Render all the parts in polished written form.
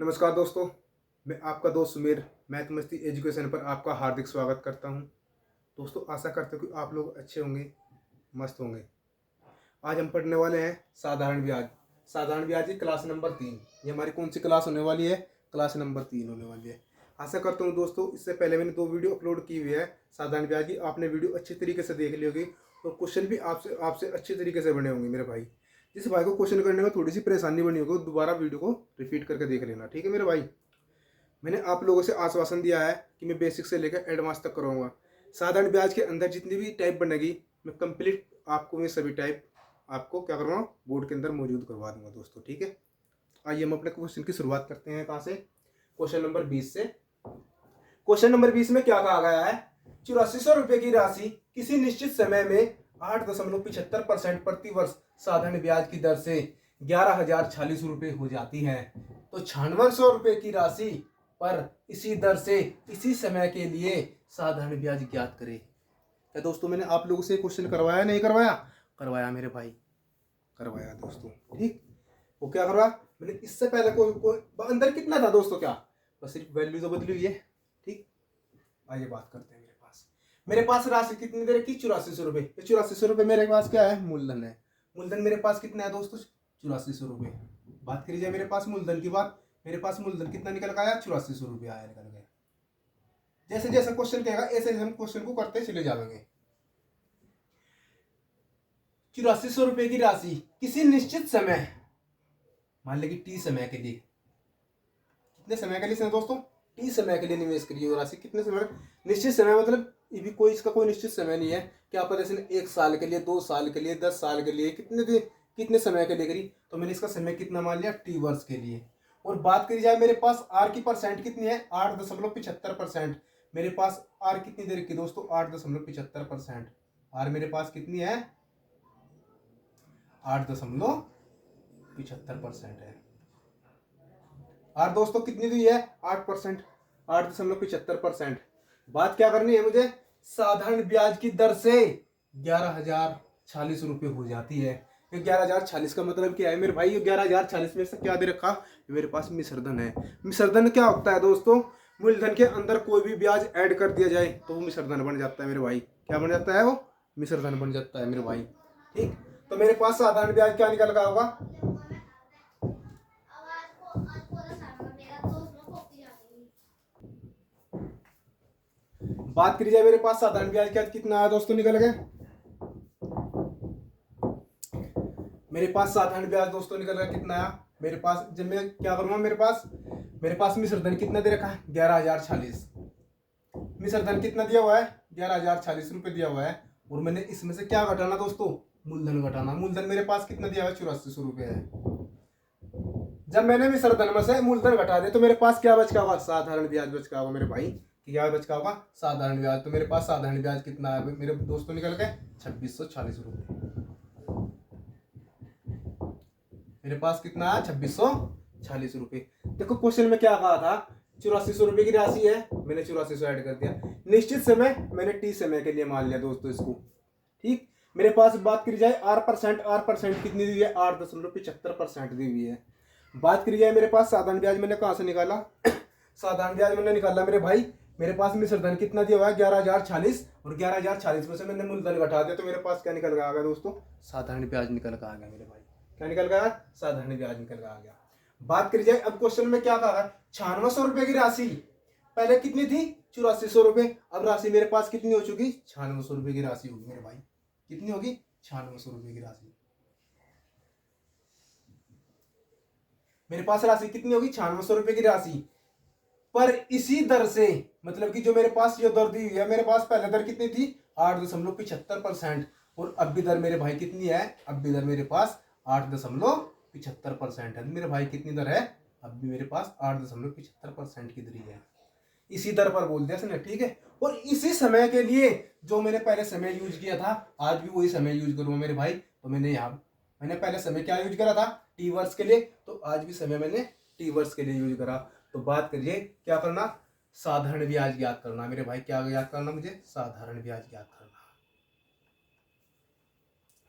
नमस्कार दोस्तों, मैं आपका दोस्त सुमेर मैथ मस्ती एजुकेशन पर आपका हार्दिक स्वागत करता हूं। दोस्तों, आशा करता हूं कि आप लोग अच्छे होंगे, मस्त होंगे। आज हम पढ़ने वाले हैं साधारण ब्याज। साधारण ब्याज की क्लास नंबर 3। ये हमारी कौन सी क्लास होने वाली है? क्लास नंबर 3 होने वाली है। आशा करता हूँ दोस्तों, इससे पहले मैंने 2 वीडियो अपलोड की हुई है साधारण ब्याज की। आपने वीडियो अच्छी तरीके से देख ली होगी और क्वेश्चन भी आपसे आपसे अच्छे तरीके से बने होंगे मेरे भाई। जिस भाई को क्वेश्चन करने में थोड़ी सी परेशानी बनी होगी, दोबारा वीडियो को रिपीट करके देख लेना, ठीक है मेरे भाई। मैंने आप लोगों से आश्वासन दिया है कि मैं बेसिक से लेकर एडवांस तक कराऊंगा। साधारण ब्याज के अंदर जितनी भी टाइप बनेगी, मैं कंप्लीट आपको ये सभी टाइप आपको क्या करवाऊँ, बोर्ड के अंदर मौजूद करवा दूंगा दोस्तों, ठीक है। आइए हम अपने क्वेश्चन की शुरुआत करते हैं। कहाँ से? क्वेश्चन नंबर 20 से। क्वेश्चन नंबर 20 में क्या कहा गया है? 8400 रुपए की राशि किसी निश्चित समय में 8.75% प्रति वर्ष साधारण ब्याज की दर से 11,046 रुपए हो जाती है। तो 9600 रुपए की राशि पर इसी दर से इसी समय के लिए साधारण ब्याज ज्ञात करें। क्या दोस्तों, मैंने आप लोगों से क्वेश्चन करवाया नहीं करवाया? करवाया मेरे भाई, करवाया दोस्तों, ठीक। वो क्या करवा, मैंने इससे पहले कोई अंदर कितना था दोस्तों? क्या बस सिर्फ वैल्यू तो बदली हुई है, ठीक। आइए बात करते हैं। मेरे पास राशि कितनी दे रखी? 8400 रुपए। 8400 रुपए मेरे पास क्या है? मूलधन है। मूलधन मेरे पास कितना है दोस्तों? 8400 रुपए। बात करी जाए मेरे पास मूलधन की बात, मेरे पास मूलधन कितना निकल के आया? 8400 रुपये आया, निकल गया। जैसे जैसे क्वेश्चन कहेगा ऐसे हम क्वेश्चन को करते चले जाएंगे। 8400 रुपए की राशि किसी निश्चित समय, मान लेगी टी समय के लिए, कितने समय के लिए दोस्तों? टी समय के लिए निवेश करिए। वो राशि कितने समय? निश्चित समय मतलब ये भी कोई इसका कोई निश्चित समय नहीं है। क्या पता जैसे 1 साल के लिए, 2 साल के लिए, 10 साल के लिए, कितने समय के लिए करी, तो मैंने इसका समय कितना मान लिया? टी वर्ष के लिए। और बात करी जाए मेरे पास आर की परसेंट कितनी है? 8.75%। मेरे पास आर कितनी दे रखी दोस्तों? 8.75%। आर मेरे पास कितनी है? 8.75% है। आर दोस्तों कितनी दी है? 8%। 8.75%। बात क्या करनी है मुझे? साधारण ब्याज की दर से 11,046 रुपये हो जाती है। ये 11,046 का मतलब क्या है मेरे भाई? ये 11,046 में से क्या दे रखा? मेरे पास मिश्रधन है। मिश्रधन क्या होता है दोस्तों? मूलधन के अंदर कोई भी ब्याज ऐड कर दिया जाए तो वो मिश्रधन बन जाता है मेरे भाई। क्या बन जाता है? वो मिश्रधन बन जाता है मेरे भाई, ठीक। तो मेरे पास साधारण ब्याज क्या निकल गया होगा? बात करी जाए मेरे पास साधारण ब्याज क्या कितना आया दोस्तों? निकल गए मेरे पास साधारण ब्याज दोस्तों निकल गया कितना आया मेरे पास? जब मैं क्या करूंगा, मेरे पास मिश्रधन कितना दे रखा है? 11,046। मिश्रधन कितना दिया हुआ है? 11,046 रुपये दिया हुआ है। और मैंने इसमें से क्या घटाना दोस्तों? मूलधन घटाना। मूलधन मेरे पास कितना दिया हुआ है? 8400 रुपये है। जब मैंने मिश्रधन में से मूलधन घटा दिया तो मेरे पास क्या बच गया होगा? साधारण ब्याज बच गया होगा मेरे भाई। क्या बच गया होगा? साधारण ब्याज। तो मेरे पास साधारण ब्याज कितना है मेरे दोस्तों? निकल गए 2640 रुपये। मेरे पास कितना है? 2640 रुपये। देखो क्वेश्चन में क्या कहा था? 8400 रुपये की राशि है, मैंने 8400 ऐड कर दिया। निश्चित समय मैंने टी समय के लिए मान लिया दोस्तों इसको, ठीक। मेरे पास बात करी जाए आर परसेंट कितनी दी हुई है? 8.75% दी हुई है। बात करी जाए मेरे पास साधारण ब्याज मैंने कहां से निकाला? साधारण ब्याज मैंने निकाला मेरे भाई, मेरे पास मिश्रधन कितना दिया हुआ है? 11,046। और 11,046 में से मैंने मूलधन घटा दिया तो मेरे पास क्या निकल गया दोस्तों? साधारण ब्याज निकल कर आ गया मेरे भाई। क्या निकल गया? साधारण ब्याज निकल कर आ गया। बात करी जाए अब क्वेश्चन में क्या कहा? 9600 रुपए की राशि पहले कितनी थी? 8400 रुपए। अब राशि मेरे पास कितनी हो चुकी? 9600 रुपए की राशि होगी मेरे भाई। कितनी होगी? 9600 रुपए की राशि। मेरे पास राशि कितनी होगी? 9600 रुपए की राशि पर इसी दर से, मतलब कि जो मेरे पास ये दर दी हुई है, मेरे पास पहले दर कितनी थी? 8.75%। और अब भी दर मेरे भाई कितनी है? अब भी दर मेरे पास 8.75% है। मेरे भाई कितनी दर है? अब भी मेरे पास 8.75% की दर है। इसी दर पर बोल दिया इसने, ठीक है। और इसी समय के लिए जो मैंने पहले समय यूज किया था, आज भी वही समय यूज करूंगा मेरे भाई। तो मैंने पहले समय क्या यूज करा था? टी वर्ष के लिए। तो आज भी समय मैंने टी वर्ष के लिए यूज करा। तो बात करिए क्या करना? साधारण ब्याज ज्ञात करना मेरे भाई। क्या ज्ञात करना मुझे? साधारण ब्याज ज्ञात करना।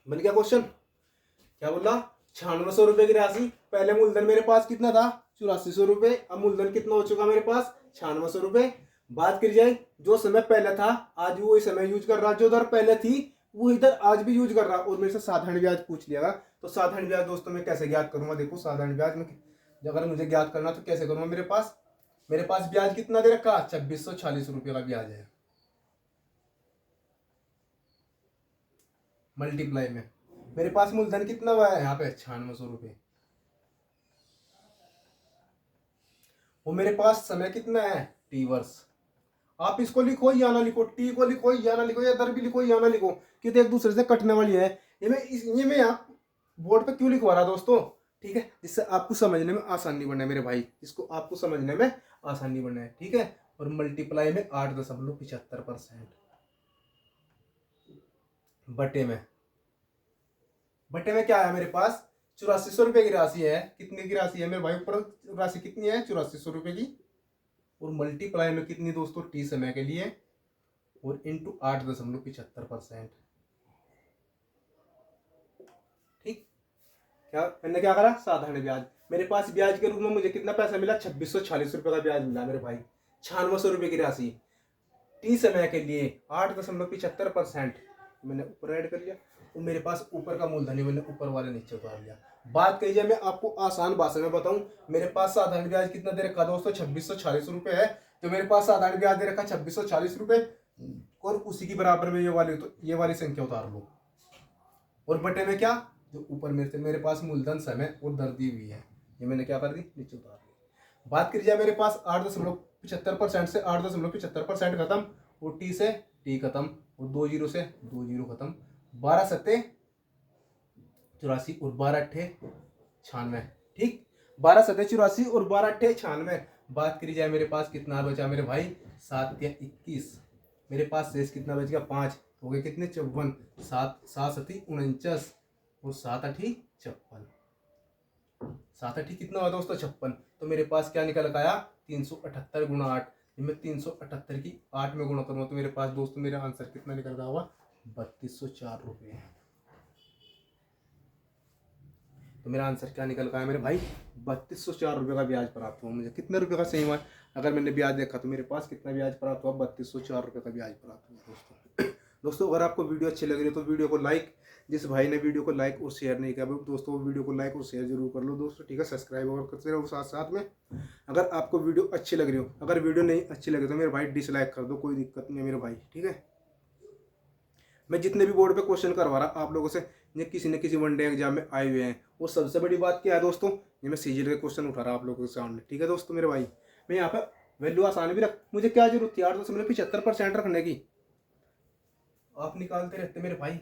बन गया क्वेश्चन? क्या बोला? 9600 रुपए की राशि, पहले मूलधन मेरे पास कितना था? ₹8400। अब मूलधन कितना हो चुका मेरे पास? ₹9600। बात करी जाए जो समय पहले था, आज भी वही समय यूज कर रहा, जो दर पहले थी वो इधर आज भी यूज कर रहा। और मेरे से साधारण ब्याज पूछ लिया। तो साधारण ब्याज दोस्तों मैं कैसे ज्ञात करूंगा? देखो साधारण ब्याज में अगर मुझे ज्ञात करना तो कैसे करूंगा? मेरे पास ब्याज कितना दे रखा? ₹2640 का ब्याज है। मल्टीप्लाई में मेरे पास मूलधन कितना हुआ है यहाँ पे? ₹9600। वो मेरे पास समय कितना है? टी वर्ष। आप इसको लिखो या ना लिखो, टी को लिखो या ना लिखो, या दर भी लिखो या ना लिखो, क्योंकि एक दूसरे से कटने वाली है। ये मैं आप बोर्ड पे क्यों लिखवा रहा दोस्तों? ठीक है, जिससे आपको समझने में आसानी बने मेरे भाई, इसको आपको समझने में आसानी बने। ठीक है, और मल्टीप्लाई में 8.75% बटे में क्या है मेरे पास? ₹8400 की राशि है। कितने की राशि है मेरे भाई? ऊपर राशि कितनी है? ₹8400 की। और मल्टीप्लाई में कितनी दोस्तों? टी समय के लिए, और इंटू 8.75%। ठीक, मैंने क्या करा? साधारण ब्याज। मेरे पास ब्याज के रूप में मुझे कितना पैसा मिला? ₹2640 का ब्याज मिला मेरे भाई। ₹9600 की राशि टी समय के लिए 8.75% मैंने ऊपर ऐड कर लिया। और मेरे पास ऊपर का मूलधन मैंने ऊपर वाले नीचे उतार लिया। बात कही जाए मैं आपको आसान भाषा में बताऊं, मेरे पास साधारण ब्याज कितना दे रखा दोस्तों? ₹2640 है। तो मेरे पास साधारण ब्याज दे रखा ₹2640, और उसी की बराबर में ये वाली संख्या उतार लो। और बटे में क्या? जो ऊपर मेरे पास मूलधन समय और दर दी हुई है, ये मैंने क्या कर दी? नीचे उतार दी। बात करी जाए मेरे पास 8.75% से 8.75% खत्म, और टी से टी खत्म, और 2 जीरो से 2 जीरो खत्म। 12 सत्ते 84 और 12 अट्ठे 96। ठीक, 12 सत्ते 84 और 12 अट्ठे 96। बात करी जाए मेरे पास कितना बचा मेरे भाई? 7 या 21। मेरे पास शेष कितना बच गया? 5 हो गए कितने? 54। 7 सती 49, और 7 अठी 56। 7 अठी कितना हुआ दोस्तों? 56। तो मेरे पास क्या निकल आया? 378 गुणा 8। मैं 378 की 8 में गुणा करूंगा तो मेरे पास दोस्तों मेरा आंसर कितना निकल रहा होगा? ₹3204। तो मेरा आंसर क्या निकल का है मेरे भाई? ₹3204 का ब्याज प्राप्त हुआ मुझे। कितने रुपए का सही हुआ? अगर मैंने ब्याज देखा तो मेरे पास कितना ब्याज प्राप्त हुआ? ₹3204 का ब्याज प्राप्त हुआ दोस्तों। दोस्तों अगर आपको वीडियो अच्छी लग रही है तो वीडियो को लाइक, जिस भाई ने वीडियो को लाइक और शेयर नहीं किया दोस्तों, वो वीडियो को लाइक और शेयर जरूर कर लो दोस्तों। ठीक है, सब्सक्राइब और करते रहो साथ साथ में। अगर आपको वीडियो अच्छी लग रही हो, अगर वीडियो नहीं अच्छी लगे तो मेरे भाई डिसलाइक कर दो, कोई दिक्कत नहीं है मेरे भाई। ठीक है, मैं जितने भी बोर्ड पे क्वेश्चन करवा रहा आप लोगों से, ये किसी न किसी वनडे एग्जाम में आए हुए हैं। और सबसे बड़ी बात क्या है दोस्तों, ये मैं सीजीएल के क्वेश्चन उठा रहा आप लोगों के सामने। ठीक है दोस्तों मेरे भाई, मैं यहाँ पे वैल्यू आसान भी रख, मुझे क्या जरूरत थी 8.75% रखने की? आप निकालते रहते मेरे भाई,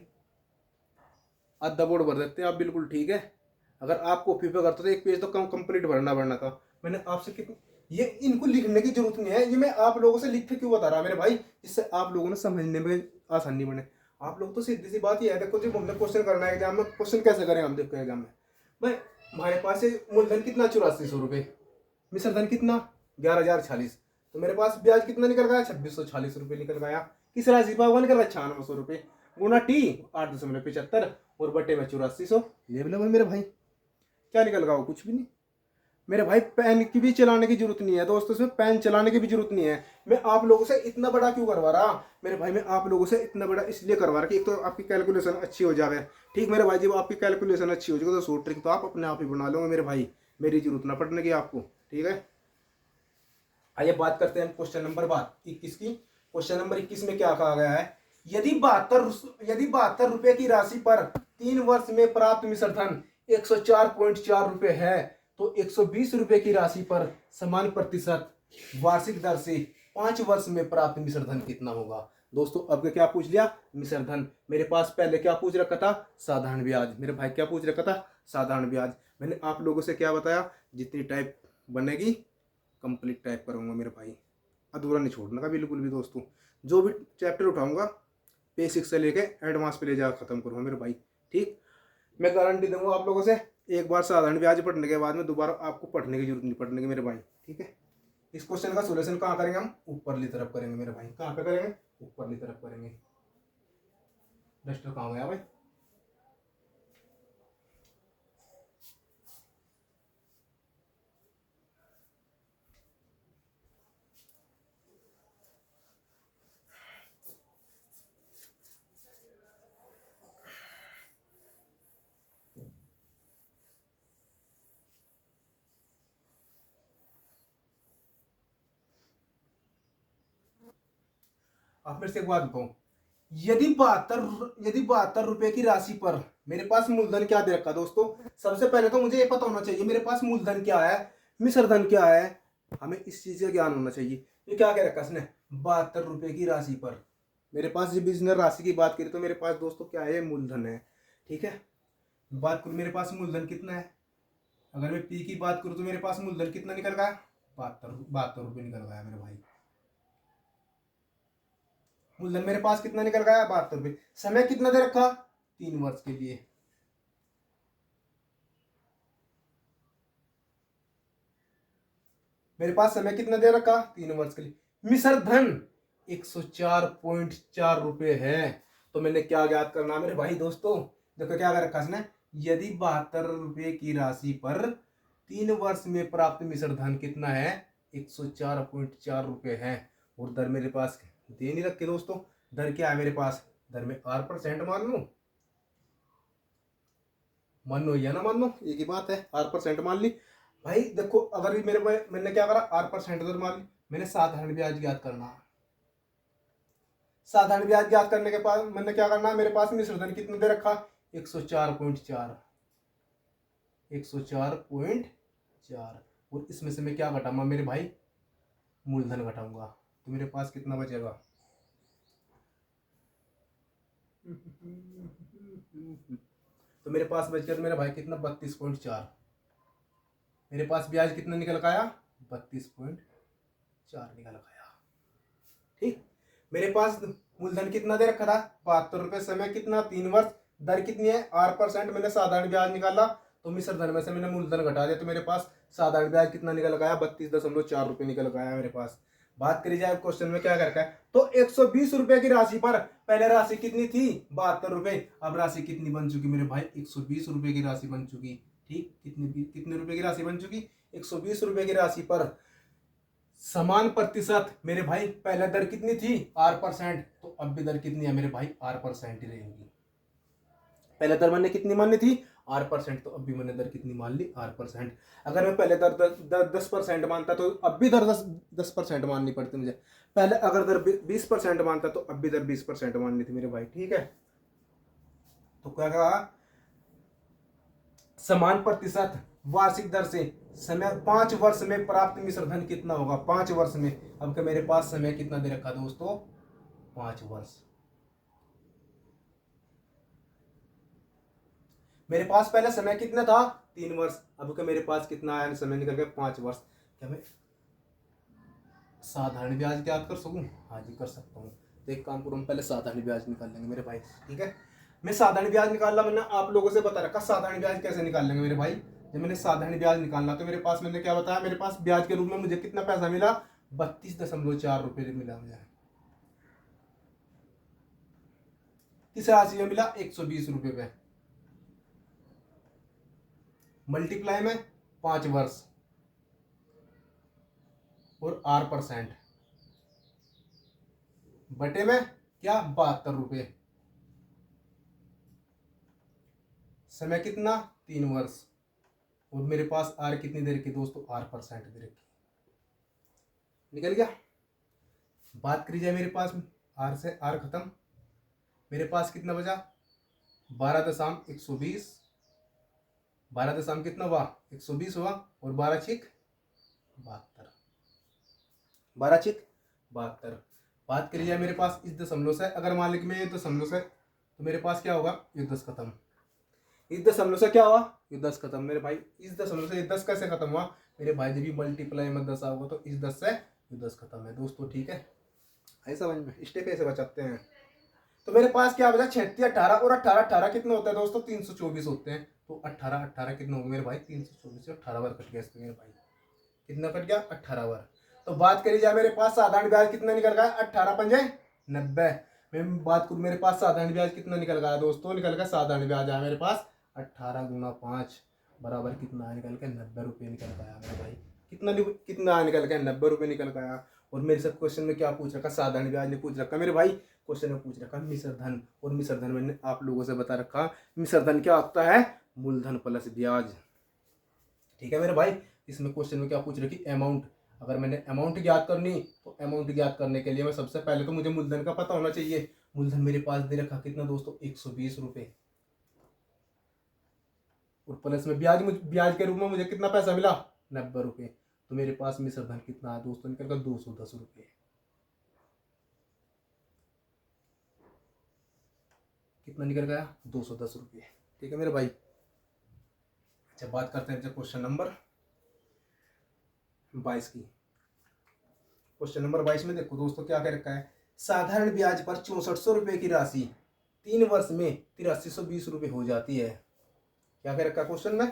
आधा बोर्ड भर देते आप, बिल्कुल ठीक है। अगर आप कॉपी पे करते तो एक पेज तो कम कंप्लीट भरना था। मैंने आपसे कितनी, ये इनको लिखने की जरूरत नहीं है, ये मैं आप लोगों से लिख के क्यों बता रहा मेरे भाई, जिससे आप लोगों ने समझने में आसानी बने। आप लोग तो सीधी सी बात ये है, देखो जब हमने क्वेश्चन करना है एग्जाम में, क्वेश्चन कैसे करेंगे हम देखो एग्जाम में भाई? हमारे पास मूलधन कितना? ₹8400। मिश्र धन कितना? 11,046। तो मेरे पास ब्याज कितना निकल गया? ₹2640 निकल गया। किस राशि पर निकल गया? ₹9600 गुना टी 8.75 और बटे में 8400। ले लो मेरे भाई, क्या निकल गया? कुछ भी नहीं मेरे भाई। पेन की भी चलाने की जरूरत नहीं है दोस्तों, इसमें पेन चलाने की भी जरूरत नहीं है। मैं आप लोगों से इतना बड़ा क्यों करवा रहा मेरे भाई? मैं आप लोगों से इतना बड़ा इसलिए करवा रहा कि एक तो आपकी कैलकुलेशन अच्छी हो जाए। ठीक मेरे भाई, जब आपकी कैलकुलेशन अच्छी हो जाएगी तो शॉर्ट ट्रिक तो आप अपने आप ही बना लोगे मेरे भाई, मेरी जरूरत ना पड़ने की आपको। ठीक है, आइए बात करते हैं क्वेश्चन नंबर 21 की। क्वेश्चन नंबर 21 में क्या कहा गया है? यदि 72 रुपए की राशि पर 3 वर्ष में प्राप्त मिश्र धन 104.4 रुपए है, तो 120 रुपए की राशि पर समान प्रतिशत वार्षिक दर से 5 वर्ष में प्राप्त मिश्र धन कितना होगा? दोस्तों अब क्या पूछ लिया? मिश्र धन। मेरे पास पहले क्या पूछ रखा था? साधारण ब्याज। मेरे भाई क्या पूछ रखा था? साधारण ब्याज। मैंने आप लोगों से क्या बताया? जितनी टाइप बनेगी कंप्लीट टाइप करूंगा मेरे भाई, अधूरा नहीं छोड़ने का बिल्कुल भी दोस्तों। जो भी चैप्टर उठाऊंगा बेसिक से लेके एडवांस पे ले जा खत्म करूंगा मेरे भाई। ठीक, मैं गारंटी दूंगा आप लोगों से, एक बार साधारण ब्याज पढ़ने के बाद में दोबारा आपको पढ़ने की जरूरत नहीं पड़ने की मेरे भाई। ठीक है, इस क्वेश्चन का सोल्यूशन कहाँ करेंगे? हम ऊपरली तरफ करेंगे मेरे भाई। कहाँ पे करेंगे? ऊपरली तरफ करेंगे। डस्टर कहाँ गया भाई? आप मेरे से एक बात बताओ, यदि 72 रुपए की राशि पर मेरे पास मूलधन क्या दे रखा दोस्तों। सबसे पहले तो मुझे ये पता होना चाहिए मेरे पास मूलधन क्या है, मिश्र धन क्या है। हमें इस चीज का ज्ञान होना चाहिए। ये क्या कह रखा इसने, 72 रुपए की राशि पर मेरे पास, जब इसने राशि की बात करी तो मेरे पास दोस्तों क्या है, मूलधन है। ठीक है, बात करूं मेरे पास मूलधन कितना है। अगर मैं पी की बात करूं तो मेरे पास मूलधन कितना निकल गया, 72 रुपये निकल गया मेरे भाई। मूलधन मेरे पास कितना निकल गया, 72 रुपये। समय कितना दे रखा, 3 वर्ष के लिए। मेरे पास समय कितना दे रखा, 3 वर्ष के लिए। मिश्र धन 104.4 रुपये है। तो मैंने क्या ज्ञात करना मेरे भाई दोस्तों, देखो क्या कर रखा इसने, यदि 72 रुपये की राशि पर 3 वर्ष में प्राप्त मिश्र धन कितना है, 104.4 रुपये है। और दर मेरे पास दे नहीं रखे दोस्तों। दर क्या है मेरे पास, दर में R% मान लो या ना मान लो, एक ही बात है। R% मान ली भाई। देखो अगर मैंने क्या करा, R% दर मान ली। मैंने साधारण ब्याज ज्ञात करना। साधारण ब्याज ज्ञात करने के बाद मैंने क्या करना, मेरे पास मिश्र धन कितना दे रखा, 104.4। 104.4। और इसमें से मैं क्या घटाऊंगा मेरे भाई, मूलधन घटाऊंगा। तो मेरे पास कितना बचेगा, तो मेरे पास बच गया तो मेरा भाई कितना, 32.4। मेरे पास ब्याज कितना निकल गया, 32.4 निकल गया। ठीक, मेरे पास मूलधन कितना दे रखा था, 72 रुपये। समय कितना, 3 वर्ष। दर कितनी है, R%। मैंने साधारण ब्याज निकाला तो मिश्र धन में से मैंने मूलधन घटा दिया तो मेरे पास साधारण ब्याज कितना निकल गया, 32.4 रुपये निकल गया मेरे पास। बात करी जाए क्वेश्चन में क्या कर रखा है, तो 120 रुपए की राशि पर पहले राशि कितनी थी, 72 रुपए। अब राशि कितनी बन चुकी मेरे भाई, 120 रुपए की राशि बन चुकी। ठीक, कितने रुपए की राशि बन चुकी, 120 रुपए की राशि पर समान प्रतिशत मेरे भाई, पहले दर कितनी थी, R%। तो अब भी दर कितनी है मेरे भाई, R% ही रहेगी। पहले दर मैंने कितनी माननी थी, R%। तो अब भी मैंने दर कितनी मान ली, R%। अगर मैं पहले दर 10% मानता तो अब भी दर 10% माननी पड़ती मुझे। पहले अगर दर 20% मानता तो अब भी दर 20% माननी थी मेरे भाई। ठीक है, तो क्या कहा, समान प्रतिशत वार्षिक दर से समय 5 वर्ष में प्राप्त मिश्र धन कितना होगा, 5 वर्ष में। अब क्या मेरे पास समय कितना दे रखा दोस्तों, 5 वर्ष। मेरे पास पहले समय कितना था, 3 वर्ष। अब क्या मेरे पास कितना आया, समय निकल गया 5 वर्ष। क्या मैं साधारण ब्याज ज्ञात कर सकूं, हाँ जी कर सकता हूँ। तो एक काम करूँ, हम पहले साधारण ब्याज निकाल लेंगे मेरे भाई। ठीक है, मैं साधारण ब्याज निकालना, मैंने आप लोगों से बता रखा साधारण ब्याज कैसे निकाल लेंगे मेरे भाई। जब मैंने साधारण ब्याज निकालना तो मेरे पास, मैंने क्या बताया, मेरे पास ब्याज के रूप में मुझे कितना पैसा मिला, 32.4 रुपये मिला मुझे। किस राशि में मिला, 120 रुपये पे। मल्टीप्लाई में 5 वर्ष और R% बटे में क्या, 72 रुपये। समय कितना, 3 वर्ष। और मेरे पास R कितनी दे रखी दोस्तों, R% दे रखी। निकल गया। बात करी जाए मेरे पास, R से R खत्म। मेरे पास कितना बचा, 12.120। 12 दशम कितना हुआ, 120 हुआ। और 12×6 = 72। 12×6 = 72। बात करी जाए मेरे पास इस दशमलव से, अगर मान लीजिए मैं ये दशमलव से, तो मेरे पास क्या होगा, ये 10 खत्म। इस दशमलव से क्या हुआ, ये 10 खत्म मेरे भाई। इस दशमलव से ये 10 कैसे खत्म हुआ मेरे भाई, जब भी मल्टीप्लाई में 10 आओगे तो इस 10 से ये 10 खत्म है दोस्तों। ठीक है, ऐसा समझ में, स्टेप ऐसे बचाते हैं। तो मेरे पास क्या बचा, 36, 18 और 18, 18 कितना होता है दोस्तों, 324 होते हैं। तो 18, 18 कितना होगा मेरे भाई, 324 से 18 बार कट गया इसमें मेरे भाई। कितना कट गया, 18 बार। तो बात करी जाए मेरे पास साधारण ब्याज कितना निकल गया, 18×5 = 90। मैं बात करूँ मेरे पास साधारण ब्याज कितना निकल गया दोस्तों, निकल गया साधारण ब्याज आया मेरे पास 18×5 बराबर कितना आया, निकल के 90 रुपये निकल गया मेरे भाई। कितना निकल गया, 90 रुपये निकल गया। और मेरे साथ क्वेश्चन में क्या पूछ रखा, साधारण ब्याज ने पूछ रखा मेरे भाई। क्वेश्चन में पूछ रखा मिश्र धन, और मिश्र धन मैंने आप लोगों से बता रखा, मिश्र धन क्या होता है, मूलधन प्लस ब्याज। ठीक है मेरे भाई, इसमें क्वेश्चन में क्या पूछ रखी, अमाउंट। अगर मैंने अमाउंट ज्ञात करनी तो अमाउंट ज्ञात करने के लिए मैं सबसे पहले तो मुझे मूलधन का पता होना चाहिए। मूलधन मेरे पास दे रखा कितना दोस्तों, 120 रुपये। और प्लस में ब्याज, ब्याज के रूप में मुझे कितना पैसा मिला, 90 रुपये। तो मेरे पास मिश्र धन कितना है दोस्तों, निकल कर 210 रुपये। कितना निकल गया, 210 रुपये। ठीक है मेरे भाई। अच्छा बात करते हैं क्वेश्चन नंबर 22 की। क्वेश्चन नंबर 22 में देखो दोस्तों क्या कह रखा है, साधारण ब्याज पर 6400 रुपये की राशि 3 वर्ष में 8320 रुपये हो जाती है। क्या कह रखा है क्वेश्चन में,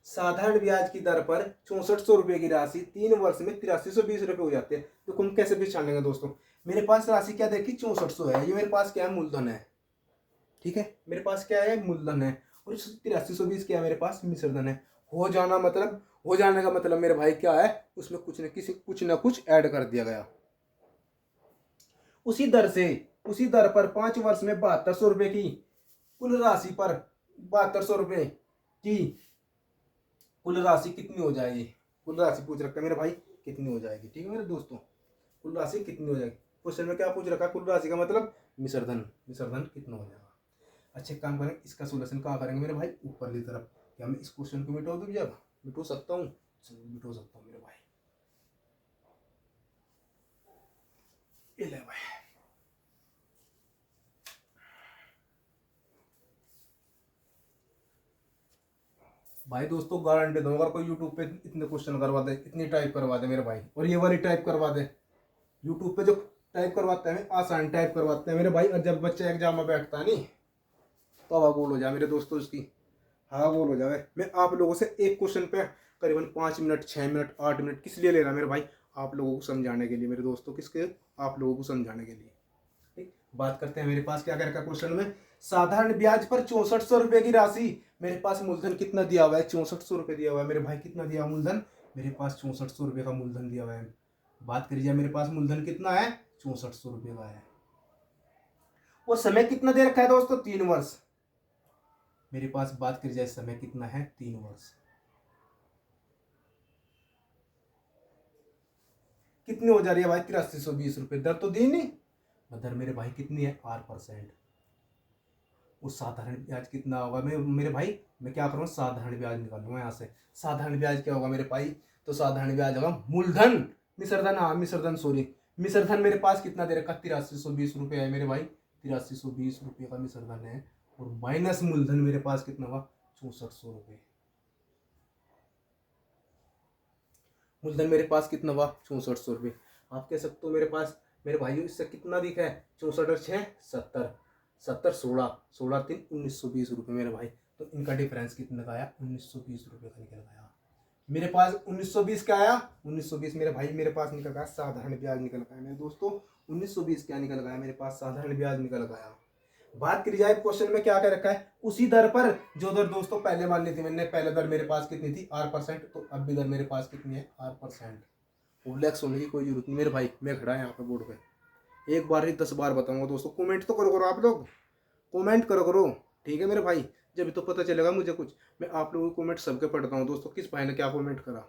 साधारण ब्याज की दर पर 6400 रुपये की राशि 3 वर्ष में 8320 रुपये हो जाते हैं। तो हम कैसे पहचान लेंगे दोस्तों, मेरे पास राशि क्या देखी, 6400 है, ये मेरे पास क्या है, मूलधन है। ठीक है, मेरे पास क्या है, मूलधन है। और 8320 क्या है, मेरे पास मिश्र धन है। हो जाने का मतलब मेरे भाई क्या है, उसमें कुछ न कुछ ऐड कर दिया गया। उसी दर पर 5 वर्ष में 7200 रुपये की कुल राशि पर 7200 रुपये की कुल राशि कितनी हो जाएगी। कुल राशि पूछ रखा है मेरे भाई, कितनी हो जाएगी। ठीक है मेरे दोस्तों, कुल राशि कितनी हो जाएगी। क्वेश्चन में क्या पूछ रखा है, कुल राशि का मतलब मिश्र धन कितना हो जाएगा। अच्छे काम करें, इसका सोल्यूशन कहाँ करेंगे मेरे भाई, ऊपर की तरफ। क्या मैं इस क्वेश्चन को मिटा दूँ, जब मिटो सकता हूँ, मिटो सकता हूँ मेरे भाई। ये ले भाई दोस्तों गारंटी दूंगा, अगर कोई यूट्यूब पे इतने क्वेश्चन करवा दे, इतनी टाइप करवा दे मेरे भाई, और ये वाली टाइप करवा दे, यूट्यूब पे जो टाइप करवाते हैं आसान टाइप करवाते हैं मेरे भाई, और जब बच्चा एग्जाम में बैठता है नहीं तो हवा गोल हो जाए मेरे दोस्तों, उसकी हवा गोल हो जाए। मैं आप लोगों से एक क्वेश्चन पे करीबन 5 मिनट, 6 मिनट, 8 मिनट किस लिए ले रहा मेरे भाई, आप लोगों को समझाने के लिए मेरे दोस्तों, किसके, आप लोगों को समझाने के लिए। ठीक, बात करते हैं मेरे पास क्या कर रखा क्वेश्चन में, साधारण ब्याज पर 6400 रुपये की राशि, मेरे पास मूलधन कितना दिया हुआ है, 6400 रुपये दिया हुआ है मेरे भाई। कितना दिया हुआ मूलधन, मेरे पास 6400 रुपये का मूलधन दिया हुआ है। बात करी जाए मेरे पास मूलधन कितना है, 6400 रुपये का है। और समय कितना दे रखा है दोस्तों, 3 वर्ष। मेरे पास बात करी जाए समय कितना है, 3 वर्ष। कितनी हो जा रही है भाई, 8320 रुपये। दर तो दी नहीं, दर मेरे भाई कितनी है, 8%। उस साधारण ब्याज कितना होगा मेरे भाई, मैं क्या करूँगा, साधारण ब्याज निकाल लूंगा यहाँ से। साधारण ब्याज क्या होगा मेरे भाई, तो साधारण ब्याज होगा मूलधन, मिश्रधन, हाँ मिश्रधन, सॉरी मिश्रधन मेरे पास कितना दे रखा, 8320 रुपये है मेरे भाई। 8320 रुपये का मिश्रधन है, और माइनस मूलधन मेरे पास कितना हुआ, 6400 रुपये। मूलधन मेरे पास कितना हुआ, 6400 रुपये। आप कह सकते हो मेरे पास, मेरे भाइयों इससे कितना दिखा है, 64 और 6 70, 70 16, 16 3 1920 रुपये मेरे भाई। तो इनका डिफरेंस कितना का आया, 1920 रुपये का निकल गया मेरे पास। 1920 क्या आया, 1920 मेरे भाई मेरे पास निकल गया साधारण ब्याज निकल गया मेरे दोस्तों। 1920 क्या निकल गया मेरे पास, साधारण ब्याज निकल गया। बात करी जाए क्वेश्चन में क्या कर रखा है, उसी दर पर जो दर दोस्तों पहले मान ली थी मैंने, पहले दर मेरे पास कितनी थी, 8%, तो अब भी दर मेरे पास कितनी है, 8%। रिलैक्स होने की कोई जरूरत नहीं मेरे भाई, मैं खड़ा है यहाँ पे बोर्ड पे, एक बार ही 10 बार बताऊंगा दोस्तों। कमेंट तो करो आप लोग, कमेंट करो। ठीक है मेरे भाई, जब तो पता चलेगा मुझे कुछ। मैं आप लोगों को कमेंट सबके पढ़ता हूँ दोस्तों, किस भाई ने क्या कमेंट करा।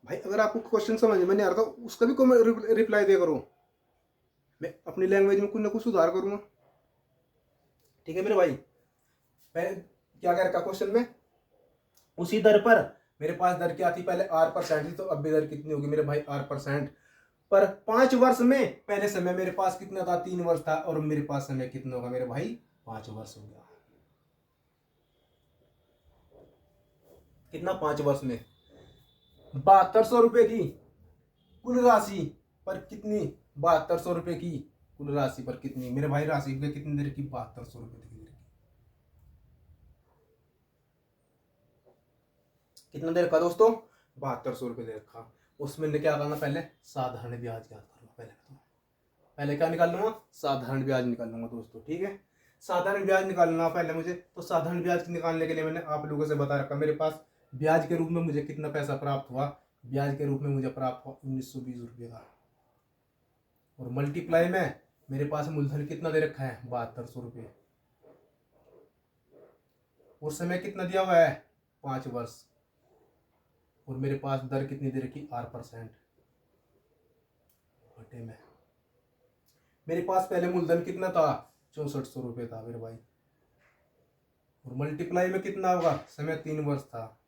भाई अगर आपको क्वेश्चन समझ में नहीं आ रहा तो उसका भी रिप्लाई दे करो, मैं अपनी लैंग्वेज में कुछ ना कुछ सुधार करूँगा। ठीक है मेरे भाई, पहले क्या कह रखा क्वेश्चन में, उसी दर पर, मेरे पास दर क्या थी पहले, 8% थी, तो अब भी दर कितनी होगी मेरे भाई, 8% पर 5 वर्ष में। पहले समय मेरे पास कितना था, 3 वर्ष था, और मेरे पास समय कितना होगा मेरे भाई, 5 वर्ष हो गया। कितना, 5 वर्ष में 7200 रुपये की कुल राशि पर कितनी, 7200 रुपये की कुल राशि पर कितनी मेरे भाई, राशि पे कितनी देर की, 7200 रुपये की। कितना देर का दोस्तों, 7200 रुपये दे रखा। उसमें क्या करना, पहले साधारण ब्याज याद करना, पहले क्या निकाल लूंगा, साधारण ब्याज निकाल लूंगा दोस्तों। ठीक है, साधारण ब्याज निकालना पहले मुझे, तो साधारण ब्याज निकालने के लिए मैंने आप लोगों से बता रखा, मेरे पास ब्याज के रूप में मुझे कितना पैसा प्राप्त हुआ, ब्याज के रूप में मुझे प्राप्त हुआ 1920 रुपये का, और मल्टीप्लाई में मेरे पास मूलधन कितना दे रखा है, 7200 रुपये, और समय कितना दिया हुआ है, 5 वर्ष, और मेरे पास दर कितनी दे रखी, 8%। बटे में मेरे पास पहले मूलधन कितना था, 6400 रुपये था मेरे भाई, और मल्टीप्लाई में कितना होगा, समय 3 वर्ष था,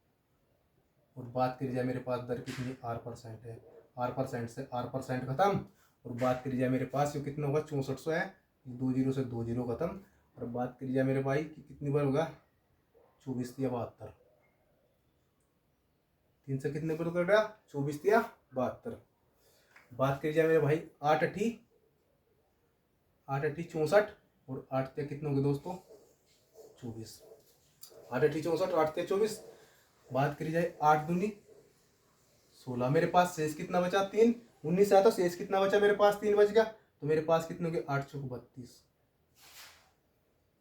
और बात करी जाए मेरे पास दर कितनी, R% है, R% से R% खत्म, और बात करी जाए मेरे पास ये कितना होगा, 6400 है, 2 जीरो से 2 जीरो खत्म, और बात करी जाए मेरे भाई कि कितनी बार होगा, 24 या 72, 3 से कितने पर कर रहा, 24 या 72। बात करी जाए मेरे भाई 8 अठी 64, और 8 कितने हो गए दोस्तों, 24, 8 अठी 64, 8 24। बात करी जाए 8 दूनी 16, मेरे पास शेष कितना बचा, 3, 19 आया तो शेष कितना बचा मेरे पास, 3 बच गया, तो मेरे पास कितने हो गए, 8 चौक 32,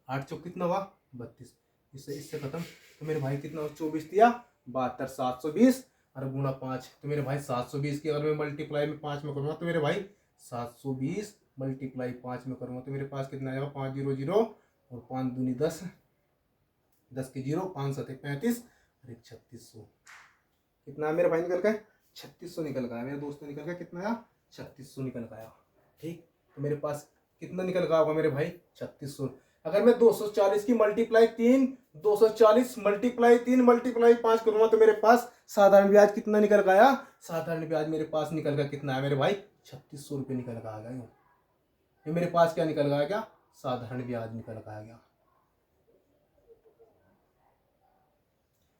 8 चौक कितना हुआ 32, इससे खत्म, तो मेरे भाई कितना, 24 दिया 72, 720, और गुणा 5, तो मेरे भाई 720 की अगर मैं मल्टीप्लाई में 5 में करूँगा तो मेरे भाई 720 मल्टीप्लाई 5 में करूँगा तो मेरे पास कितना आ जाएगा, 5 जीरो जीरो, और 5 दूनी 10, 10 के जीरो, 5 सत्ते 35, और 3600, कितना मेरे भाई निकल गए, 3600 निकल गया मेरे दोस्तों, निकल गया कितना आया, 3600 निकल गया। ठीक, तो मेरे पास कितना निकल गया होगा मेरे भाई, 3600। अगर मैं 240 की मल्टीप्लाई 3, 240 मल्टीप्लाई 3 मल्टीप्लाई 5 करूंगा तो मेरे पास साधारण ब्याज कितना निकल गया, साधारण ब्याज मेरे पास निकल गया कितना है मेरे भाई, 3600 रुपये निकल गया। ये मेरे पास क्या निकल गया, क्या साधारण ब्याज निकल गया।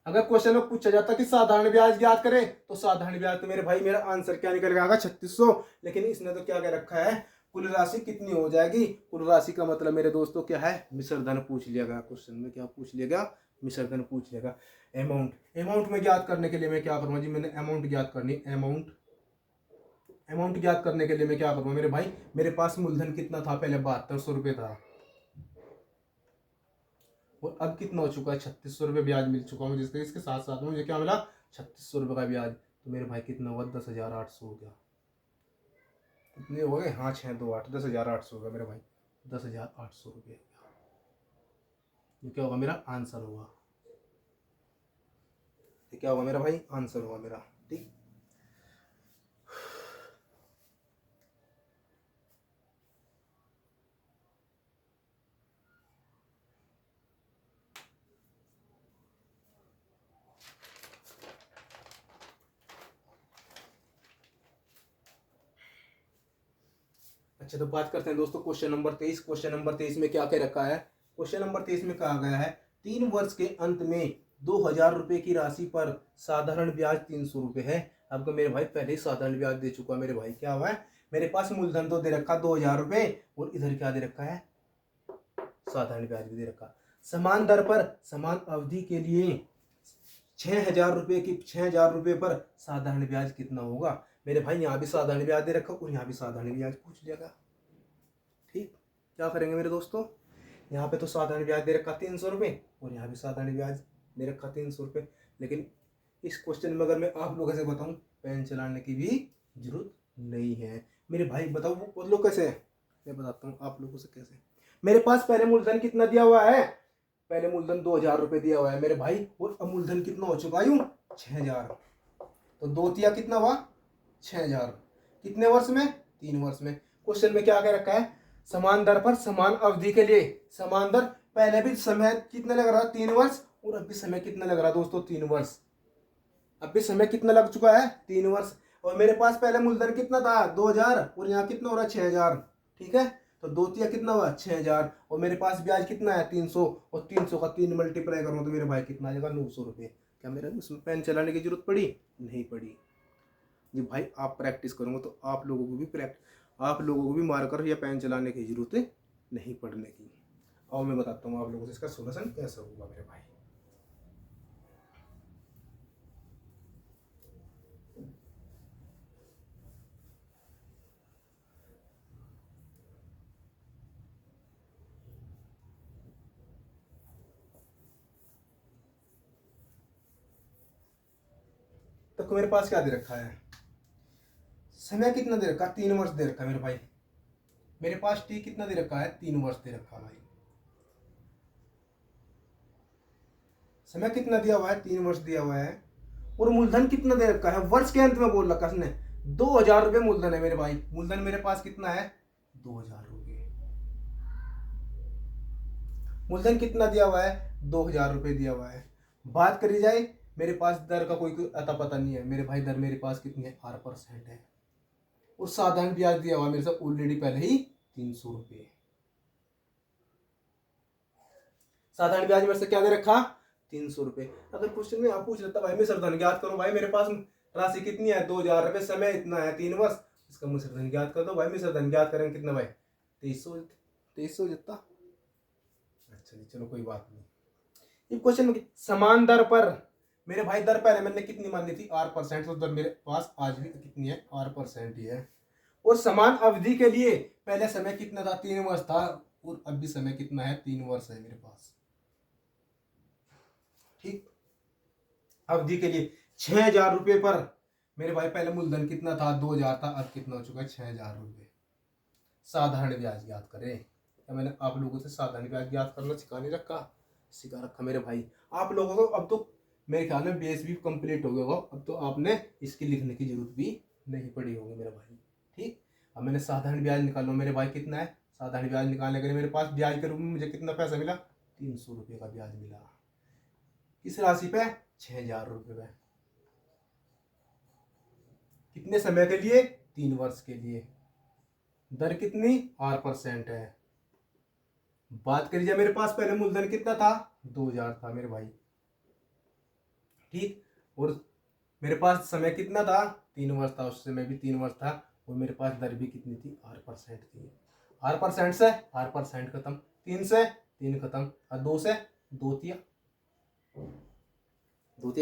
अगर क्वेश्चन में पूछा जाता कि साधारण ब्याज ज्ञात करें तो साधारण ब्याज तो मेरे भाई मेरा आंसर क्या निकल गया, 3600, लेकिन इसने तो क्या क्या रखा है, कुल राशि कितनी हो जाएगी। कुल राशि का मतलब मेरे दोस्तों क्या है, मिश्र धन पूछ लिया गया क्वेश्चन में, क्या पूछ लिया गया, मिश्र धन पूछ लिया गया। अमाउंट में ज्ञात करने के लिए मैं क्या करूँगा जी, मैंने अमाउंट ज्ञात करनी, अमाउंट ज्ञात करने के लिए मैं क्या करूँगा मेरे भाई, मेरे पास मूलधन कितना था पहले, 7200 रुपये था, और अब कितना हो चुका है, 3600 रुपये ब्याज मिल चुका हूँ, जिसके इसके साथ साथ मुझे क्या मिला, 3600 रुपये का ब्याज, तो मेरे भाई कितना हुआ, 10,800 हो गया, कितने हो गए, हाँ 628, 10,800 होगा मेरे भाई, 10,800 रुपये, ये क्या होगा मेरा आंसर होगा, ये क्या होगा मेरा भाई, आंसर होगा मेरा। ठीक, अच्छा तो बात करते हैं दोस्तों क्वेश्चन नंबर 23। क्वेश्चन नंबर 23 में क्या क्या रखा है, क्वेश्चन नंबर 23 में कहा गया है 3 वर्ष के अंत में 2000 रुपये की राशि पर साधारण ब्याज 300 रुपये है। आपको मेरे भाई पहले ही साधारण ब्याज दे चुका मेरे भाई, क्या हुआ है, मेरे पास मूलधन तो दे रखा 2000 रुपये, और इधर क्या दे रखा है, साधारण ब्याज भी दे रखा। समान दर पर समान अवधि के लिए 6000 रुपये की 6000 रुपये पर साधारण ब्याज कितना होगा। मेरे भाई यहाँ भी साधारण ब्याज दे रखा और यहाँ भी साधारण ब्याज पूछ लिया। ठीक, क्या करेंगे मेरे दोस्तों, यहाँ पे तो साधारण ब्याज दे रखा 300 रुपये, और यहाँ भी साधारण ब्याज दे रखा 300 रुपये। लेकिन इस क्वेश्चन में अगर मैं आप लोगों से बताऊँ, पेन चलाने की भी जरूरत नहीं है मेरे भाई। बताओ वो लोग कैसे है, मैं बताता हूँ आप लोगों से कैसे। मेरे पास पहले मूलधन कितना दिया हुआ है, पहले मूलधन 2000 रुपये दिया हुआ है मेरे भाई, और अब मूलधन कितना हो चुका है, 6000, तो 2 तिया कितना हुआ 6000, कितने वर्ष में, 3 वर्ष में। क्वेश्चन में क्या कह रखा है, समान दर पर समान अवधि के लिए, समान दर, पहले भी समय कितना लग रहा, 3 वर्ष, और अब भी समय कितना लग रहा दोस्तों, 3 वर्ष। अब भी समय कितना लग चुका है, 3 वर्ष, और मेरे पास पहले मूलधन कितना था 2000, और यहाँ कितना हो रहा है 6000। ठीक है, तो 2 तिया कितना हुआ 6000, और मेरे पास ब्याज कितना है 300, और 300 का 3 मल्टीप्लाई करूँ तो मेरे भाई कितना आ जाएगा 900 रुपये। क्या मेरे उसमें पेन चलाने की जरूरत पड़ी, नहीं पड़ी जी भाई। आप प्रैक्टिस करोगे तो आप लोगों को भी मार्कर या पेन चलाने की जरूरत नहीं पड़ने की। और मैं बताता हूँ आप लोगों से इसका सोल्यूशन कैसा होगा मेरे भाई। तो मेरे पास क्या दे रखा है, समय कितना दे रखा है, 3 वर्ष दे रखा है मेरे भाई। मेरे पास टी कितना दे रखा है, 3 वर्ष दे रखा है भाई। समय कितना दिया हुआ है, 3 वर्ष दिया हुआ है, और मूलधन कितना दे रखा है, वर्ष के अंत में बोल रखा है उसने, 2,000 रुपये मूलधन है मेरे भाई। मूलधन मेरे पास कितना है? 2,000 रुपये। मूलधन कितना दिया हुआ है? 2,000 रुपये दिया हुआ है। बात करी जाए, मेरे पास दर का कोई अता पता नहीं है मेरे भाई। दर मेरे पास कितनी है? 8% है। और साधारण ब्याज दिया हुआ मेरे साथ ऑलरेडी पहले ही 300 रुपये। साधारण ब्याज मेरे से क्या दे रखा? 300 रुपये। अगर क्वेश्चन में आप पूछ लेता भाई मैं मूलधन ज्ञात करो, भाई मेरे पास राशि कितनी है? 2,000 रुपये, समय इतना है 3 वर्ष, इसका मूलधन ज्ञात कर दो। भाई मूलधन ज्ञात करेंगे कितना भाई? 2300 जितना। अच्छा जी, चलो कोई बात नहीं। ये क्वेश्चन में समान दर पर मेरे भाई, दर पहले मैंने कितनी मान ली थी? 8%। तो दर मेरे पास आज भी कितनी है? 8% ही है। और समान अवधि के लिए पहले समय कितना था? 3 वर्ष था। और अब भी समय कितना है? 3 वर्ष है मेरे पास। ठीक। अवधि के लिए 6,000 रुपये पर मेरे भाई पहले मूलधन कितना था? 2,000 था। अब कितना हो चुका है? 6,000 रुपये। साधारण ब्याज याद करें। क्या मैंने आप लोगों से साधारण ब्याज याद करना सिखा नहीं रखा? सिखा रखा मेरे भाई। आप लोगों को अब तो मेरे ख्याल में बेस भी कंप्लीट हो गया होगा। अब तो आपने इसकी लिखने की जरूरत भी नहीं पड़ी होगी मेरे भाई। ठीक। अब मैंने साधारण ब्याज निकालो मेरे भाई। कितना है साधारण ब्याज निकालने के लिए? मेरे पास ब्याज के रूप में मुझे कितना पैसा मिला? 300 रुपये का ब्याज मिला। किस राशि पे? 6,000 रुपये पे। कितने समय के लिए? 3 वर्ष के लिए। दर कितनी? 8% है। बात करी जाए, मेरे पास पहले मूलधन कितना था? 2,000 था मेरे भाई। ठीक। और मेरे पास समय कितना था? 3 वर्ष था। उस समय भी 3 वर्ष था। और मेरे पास दर भी कितनी थी? 8% थी। 8% से 8% खत्म। 3 से 3 खत्म। और 2 से 2 तिया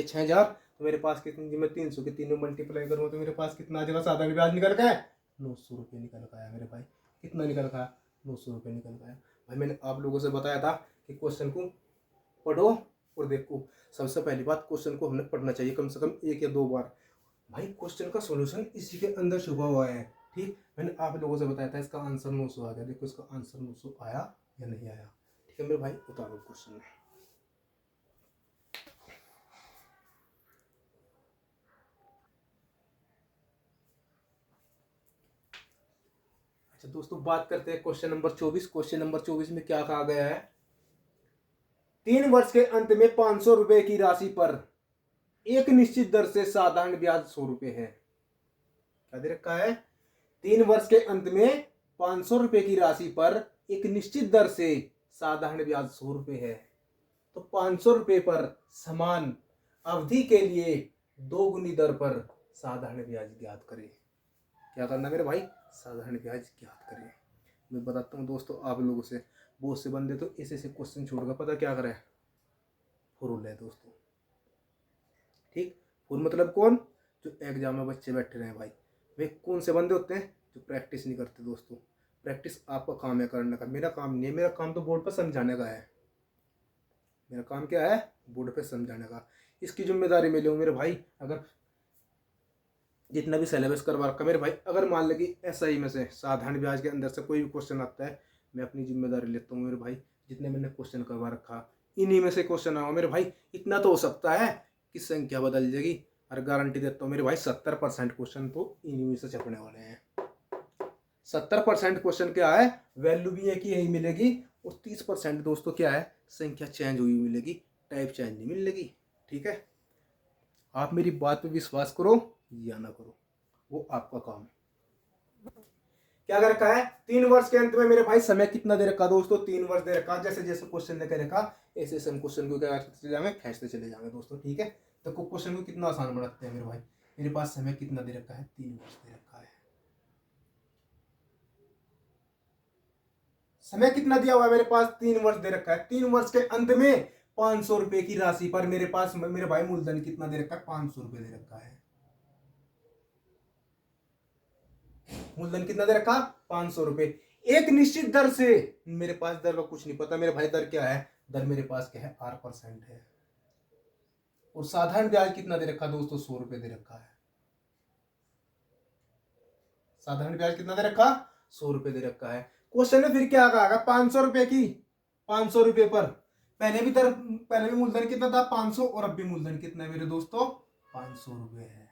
6,000। तो मेरे पास कितनी? मैं 300 के 3 में मल्टीप्लाई करूँगा तो मेरे पास कितना आ जाएगा? साधारण ब्याज निकल का है 900 रुपये निकल का आया मेरे भाई। कितना निकल का आया? 900 रुपये निकल का आया। भाई मैंने आप लोगों से बताया था कि क्वेश्चन को पढ़ो और देखो। सबसे पहली बात, क्वेश्चन को हमने पढ़ना चाहिए कम से कम 1 या 2 बार। भाई क्वेश्चन का सॉल्यूशन इसी के अंदर छुपा हुआ है। ठीक। मैंने आप लोगों से बताया था इसका आंसर 900 आ गया। देखो इसका आंसर 900 आया या नहीं आया। ठीक है मेरे भाई, उतारो क्वेश्चन में। अच्छा दोस्तों, बात करते हैं क्वेश्चन नंबर 24। क्वेश्चन नंबर 24 में क्या कहा गया है? 3 वर्ष के अंत में 500 रुपए की राशि पर एक निश्चित दर से साधारण ब्याज 100 रुपए है। क्या दे रखा है? 3 वर्ष के अंत में 500 रुपए की राशि पर एक निश्चित दर से साधारण ब्याज 100 रुपए है। तो 500 रुपए पर समान अवधि के लिए 2 गुनी दर पर साधारण ब्याज ज्ञात करें। क्या करना मेरे भाई? साधारण ब्याज ज्ञात करें। मैं बताता हूँ दोस्तों आप लोगों से, बहुत से बंदे तो ऐसे क्वेश्चन छोड़कर पता क्या करें? फुल है दोस्तों। ठीक। फुल मतलब कौन? जो एग्जाम में बच्चे बैठे रहे भाई। वे कौन से बंदे होते हैं? जो प्रैक्टिस नहीं करते दोस्तों। प्रैक्टिस आपका काम है करने का, मेरा काम नहीं है। मेरा काम तो बोर्ड पर समझाने का है। मेरा काम क्या है? बोर्ड पे समझाने का। इसकी जिम्मेदारी मैं लूँ मेरे भाई। अगर जितना भी सिलेबस करवा रखा मेरे भाई, अगर मान ले कि SI में से साधारण ब्याज के अंदर से कोई भी क्वेश्चन आता है, मैं अपनी जिम्मेदारी लेता हूँ मेरे भाई। जितने मैंने क्वेश्चन करवा रखा इन्हीं में से क्वेश्चन आवा मेरे भाई। इतना तो हो सकता है कि संख्या बदल जाएगी, और गारंटी देता हूँ मेरे भाई 70% क्वेश्चन तो इन्हीं में से छपने वाले हैं। 70% क्वेश्चन क्या है? वैल्यू भी एक ही यही मिलेगी। और 30% दोस्तों क्या है? संख्या चेंज हुई मिलेगी, टाइप चेंज नहीं मिलेगी। ठीक है। आप मेरी बात पे विश्वास करो या ना करो, वो आपका काम। क्या कर रखा है? 3 वर्ष के अंत में मेरे भाई समय कितना दे रखा दोस्तों? 3 वर्ष दे रखा। जैसे जैसे क्वेश्चन लेकर रखा ऐसे हम क्वेश्चन को क्या करते चले जाएंगे? खींचते चले जाएंगे दोस्तों। ठीक है। तो क्वेश्चन को कितना आसान बनाते हैं मेरे भाई। मेरे पास समय कितना दे रखा है? 3 वर्ष दे रखा है। समय कितना दिया हुआ है मेरे पास? 3 वर्ष दे रखा है। 3 वर्ष के अंत में 500 रुपए की राशि पर मेरे पास मेरे भाई मूलधन कितना दे रखा है? 500 रुपए दे रखा है। मूलधन कितना दे रखा? 500 रुपए। एक निश्चित दर से, मेरे पास दर का कुछ नहीं पता मेरे भाई। दर क्या है? दर मेरे पास क्या है? 8% है। और साधारण ब्याज कितना दे रखा दोस्तों? 100 रुपए दे रखा है। साधारण ब्याज कितना दे रखा? 100 रुपए दे रखा है। क्वेश्चन में फिर क्या कहा? 500 रुपए की 500 रुपए पर पहले भी मूलधन कितना था? 500। और अब भी मूलधन कितना है मेरे दोस्तों? 500 रुपए है।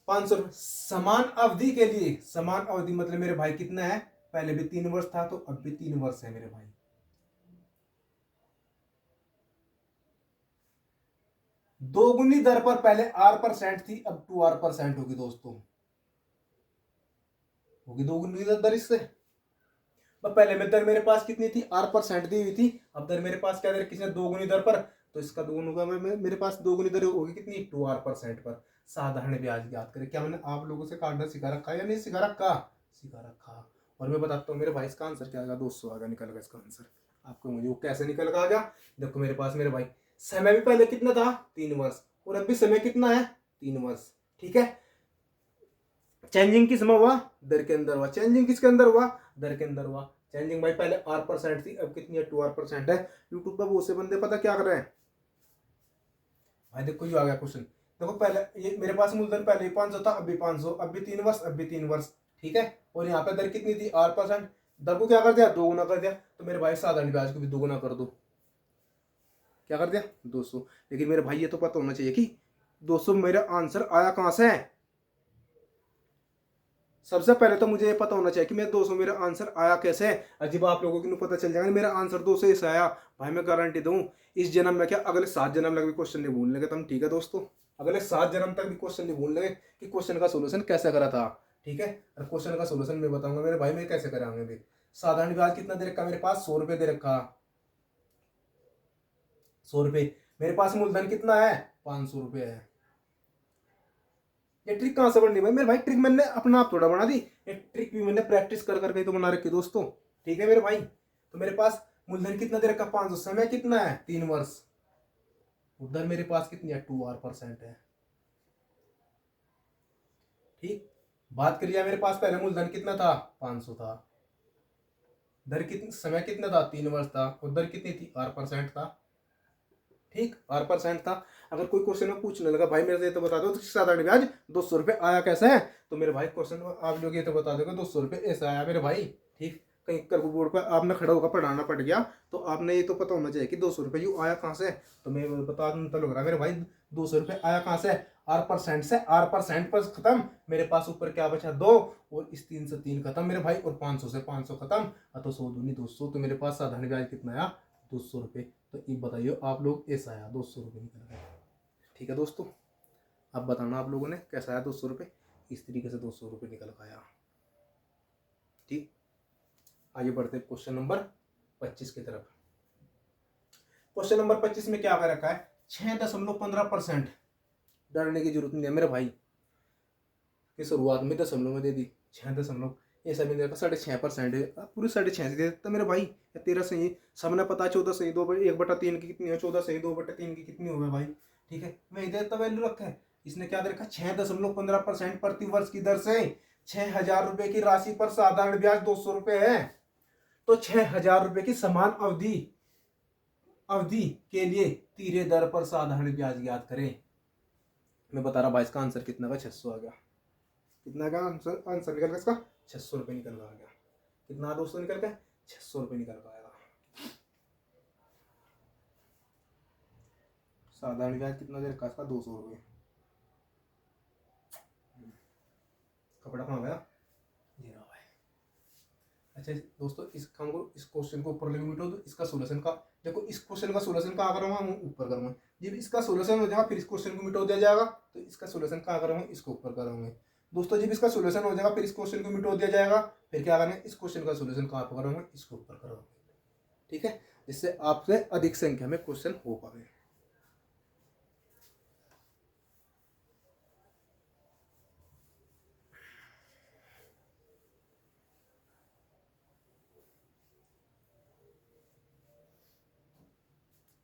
500 समान अवधि के लिए, समान अवधि मतलब मेरे भाई कितना है, पहले भी 3 वर्ष था तो अब भी 3 वर्ष है मेरे भाई। दोगुनी दर पर पहले R% थी, अब 2R% होगी दोस्तों, होगी दोगुनी दर इससे। पहले में दर मेरे पास कितनी थी, R% दी हुई थी, अब दर मेरे पास क्या दर, किसने दोगुनी दर पर, तो इसका दोगुना होगा, मेरे पास दोगुनी दर होगी कितनी, 2R% पर। साधारण ब्याज याद करें, क्या मैंने आप लोगों से काटना सिखा रखा है या नहीं सिखा रखा, सिखा रखा। और मैं बताता हूँ मेरे भाई इसका आंसर क्या आएगा, 200 आएगा, निकल गया इसका आंसर। आपको मुझे वो कैसे निकल कर आ गया, देखो मेरे पास मेरे भाई समय भी पहले कितना था, 3 वर्ष, और अब भी समय कितना है, 3 वर्ष, ठीक है। चेंजिंग किस में हुआ, दर के अंदर हुआ, चेंजिंग किसके अंदर हुआ, दर के अंदर हुआ। चेंजिंग भाई पहले R% थी, अब कितनी है, 2R% है। यूट्यूब पर बहुत से बंदे पता क्या कर रहे हैं भाई, देखो ये आ गया क्वेश्चन, देखो पहले ये मेरे पास मूलधन पहले 500 था, अब भी 500, अब भी 3 वर्ष, अब भी 3 वर्ष, ठीक है। और यहाँ पे दर कितनी थी, R%, दर को क्या कर दिया, दोगुना कर दिया, तो मेरे भाई साधारण ब्याज को भी दोगुना कर दो, क्या कर दिया, 200। लेकिन मेरे भाई ये तो पता होना चाहिए कि 200 मेरा आंसर आया कहां से है। सबसे पहले तो मुझे ये पता होना चाहिए कि मैं 200 मेरा आंसर आया कैसे है। अजीब आप लोगों को पता चल जाएगा मेरा आंसर 200 ऐसा आया, भाई मैं गारंटी दूं इस जन्म में क्या अगले 7 जन्म तक भी क्वेश्चन नहीं भूलने के तुम, ठीक है दोस्तों, अगले 7 जन्म तक भी क्वेश्चन नहीं भूलने कि क्वेश्चन का सोल्यूशन कैसे करा था, ठीक है। और क्वेश्चन का सोल्यूशन मैं बताऊंगा मेरे भाई, मैं कैसे कराऊंगे। साधारण ब्याज कितना दे रखा मेरे पास, 100 रुपये दे रखा, 100 रुपये। मेरे पास मूलधन कितना है, 500 रुपये है। ये ट्रिक कहां से बननी भाई, मेरे भाई ट्रिक मैंने अपना आप थोड़ा बना दी, ये ट्रिक भी मैंने प्रैक्टिस कर करके तो बना रखी दोस्तों, ठीक है मेरे भाई। तो मेरे पास मूलधन कितना दे रखा, 500, समय कितना है, 3 वर्ष, उधर मेरे पास कितनी है, 2R% है, ठीक। बात करिए मेरे पास पहले मूलधन कितना था, 500 था, दर कितनी, समय कितना था, 3 वर्ष था, और दर कितनी थी, R% था, ठीक, R% था। अगर कोई क्वेश्चन में पूछने लगा भाई मेरे से तो बता दो तो साधारण ब्याज 200 रुपये आया कैसे है, तो मेरे भाई क्वेश्चन में आप लोग ये तो बता दोगे 200 रुपये ऐसा आया मेरे भाई, ठीक। कहीं कर बोर्ड पर आपने खड़ा होकर पढ़ाना पड़ गया तो आपने ये तो पता होना चाहिए कि 200 रुपये यू आया कहाँ से, तो मैं बता दूँ लग रहा है मेरे भाई 200 रुपये आया कहाँ से, R% से, R% पर खत्म, मेरे पास ऊपर क्या बचा, 2, और इस 3 से 3 खत्म मेरे भाई, और 500 से 500 खत्म, तो 100 दूनी 200, तो मेरे पास साधारण ब्याज कितना आया, 200 रुपये। तो ये बताइए आप लोग ऐसा आया 200 रुपये निकल गया, ठीक है दोस्तों। अब बताना आप लोगों ने कैसा आया 200 रुपये, इस तरीके से 200 रुपये निकल आया, ठीक। आगे बढ़ते क्वेश्चन नंबर 25 की तरफ। क्वेश्चन नंबर 25 में क्या कर रखा है, 6.15%, डरने की जरूरत नहीं है मेरे भाई, की शुरुआत में दशमलव में दे दी, 6 ऐसा भी देखा 6.5% है, पूरी 6.5 दे देता मेरे भाई, या 13 सही, सबने पता 14 सही, 1/3 की कितनी है, 14 सही 2/3 की कितनी हो गई भाई, ठीक है। वही देता वैल्यू रखा है, इसने क्या दे रखा, 6.15% प्रति वर्ष की दर से 6,000 रुपए की राशि पर साधारण ब्याज 200 रुपये है। तो 6,000 रुपए की समान अवधि अवधि के लिए तीरे दर पर साधारण ब्याज ज्ञात करें। मैं बता रहा भाई इसका आंसर कितना का, 600 आ गया, कितना का आंसर, आंसर निकल गया इसका 600 रुपये निकल आ गया, कितना दोस्तों निकल गया, 600 रुपये निकल आएगा। साधारण ब्याज कितना दे रखा इसका, 200 रुपये। कपड़ा कहाँ गया, ये रहा भाई। अच्छा दोस्तों इस काम को, इस क्वेश्चन को ऊपर लेके मिटाओ, तो इसका सोल्यूशन का देखो, इस क्वेश्चन का सोल्यूशन कहाँ करूँगा, ऊपर करूँगा, जब इसका सोल्यूशन हो जाएगा फिर इस क्वेश्चन को मिटा दिया जाएगा, तो इसका सोल्यूशन कहाँ करूँगा, इसको ऊपर करूँगा दोस्तों। जब इसका सोल्यूशन हो जाएगा फिर इस क्वेश्चन को मिटा दिया जाएगा, फिर क्या करेंगे, इस क्वेश्चन का सोल्यूशन कहाँ पर करूँगा, इसको ऊपर करूँगा, ठीक है, जिससे आपसे अधिक संख्या में क्वेश्चन हो पाए।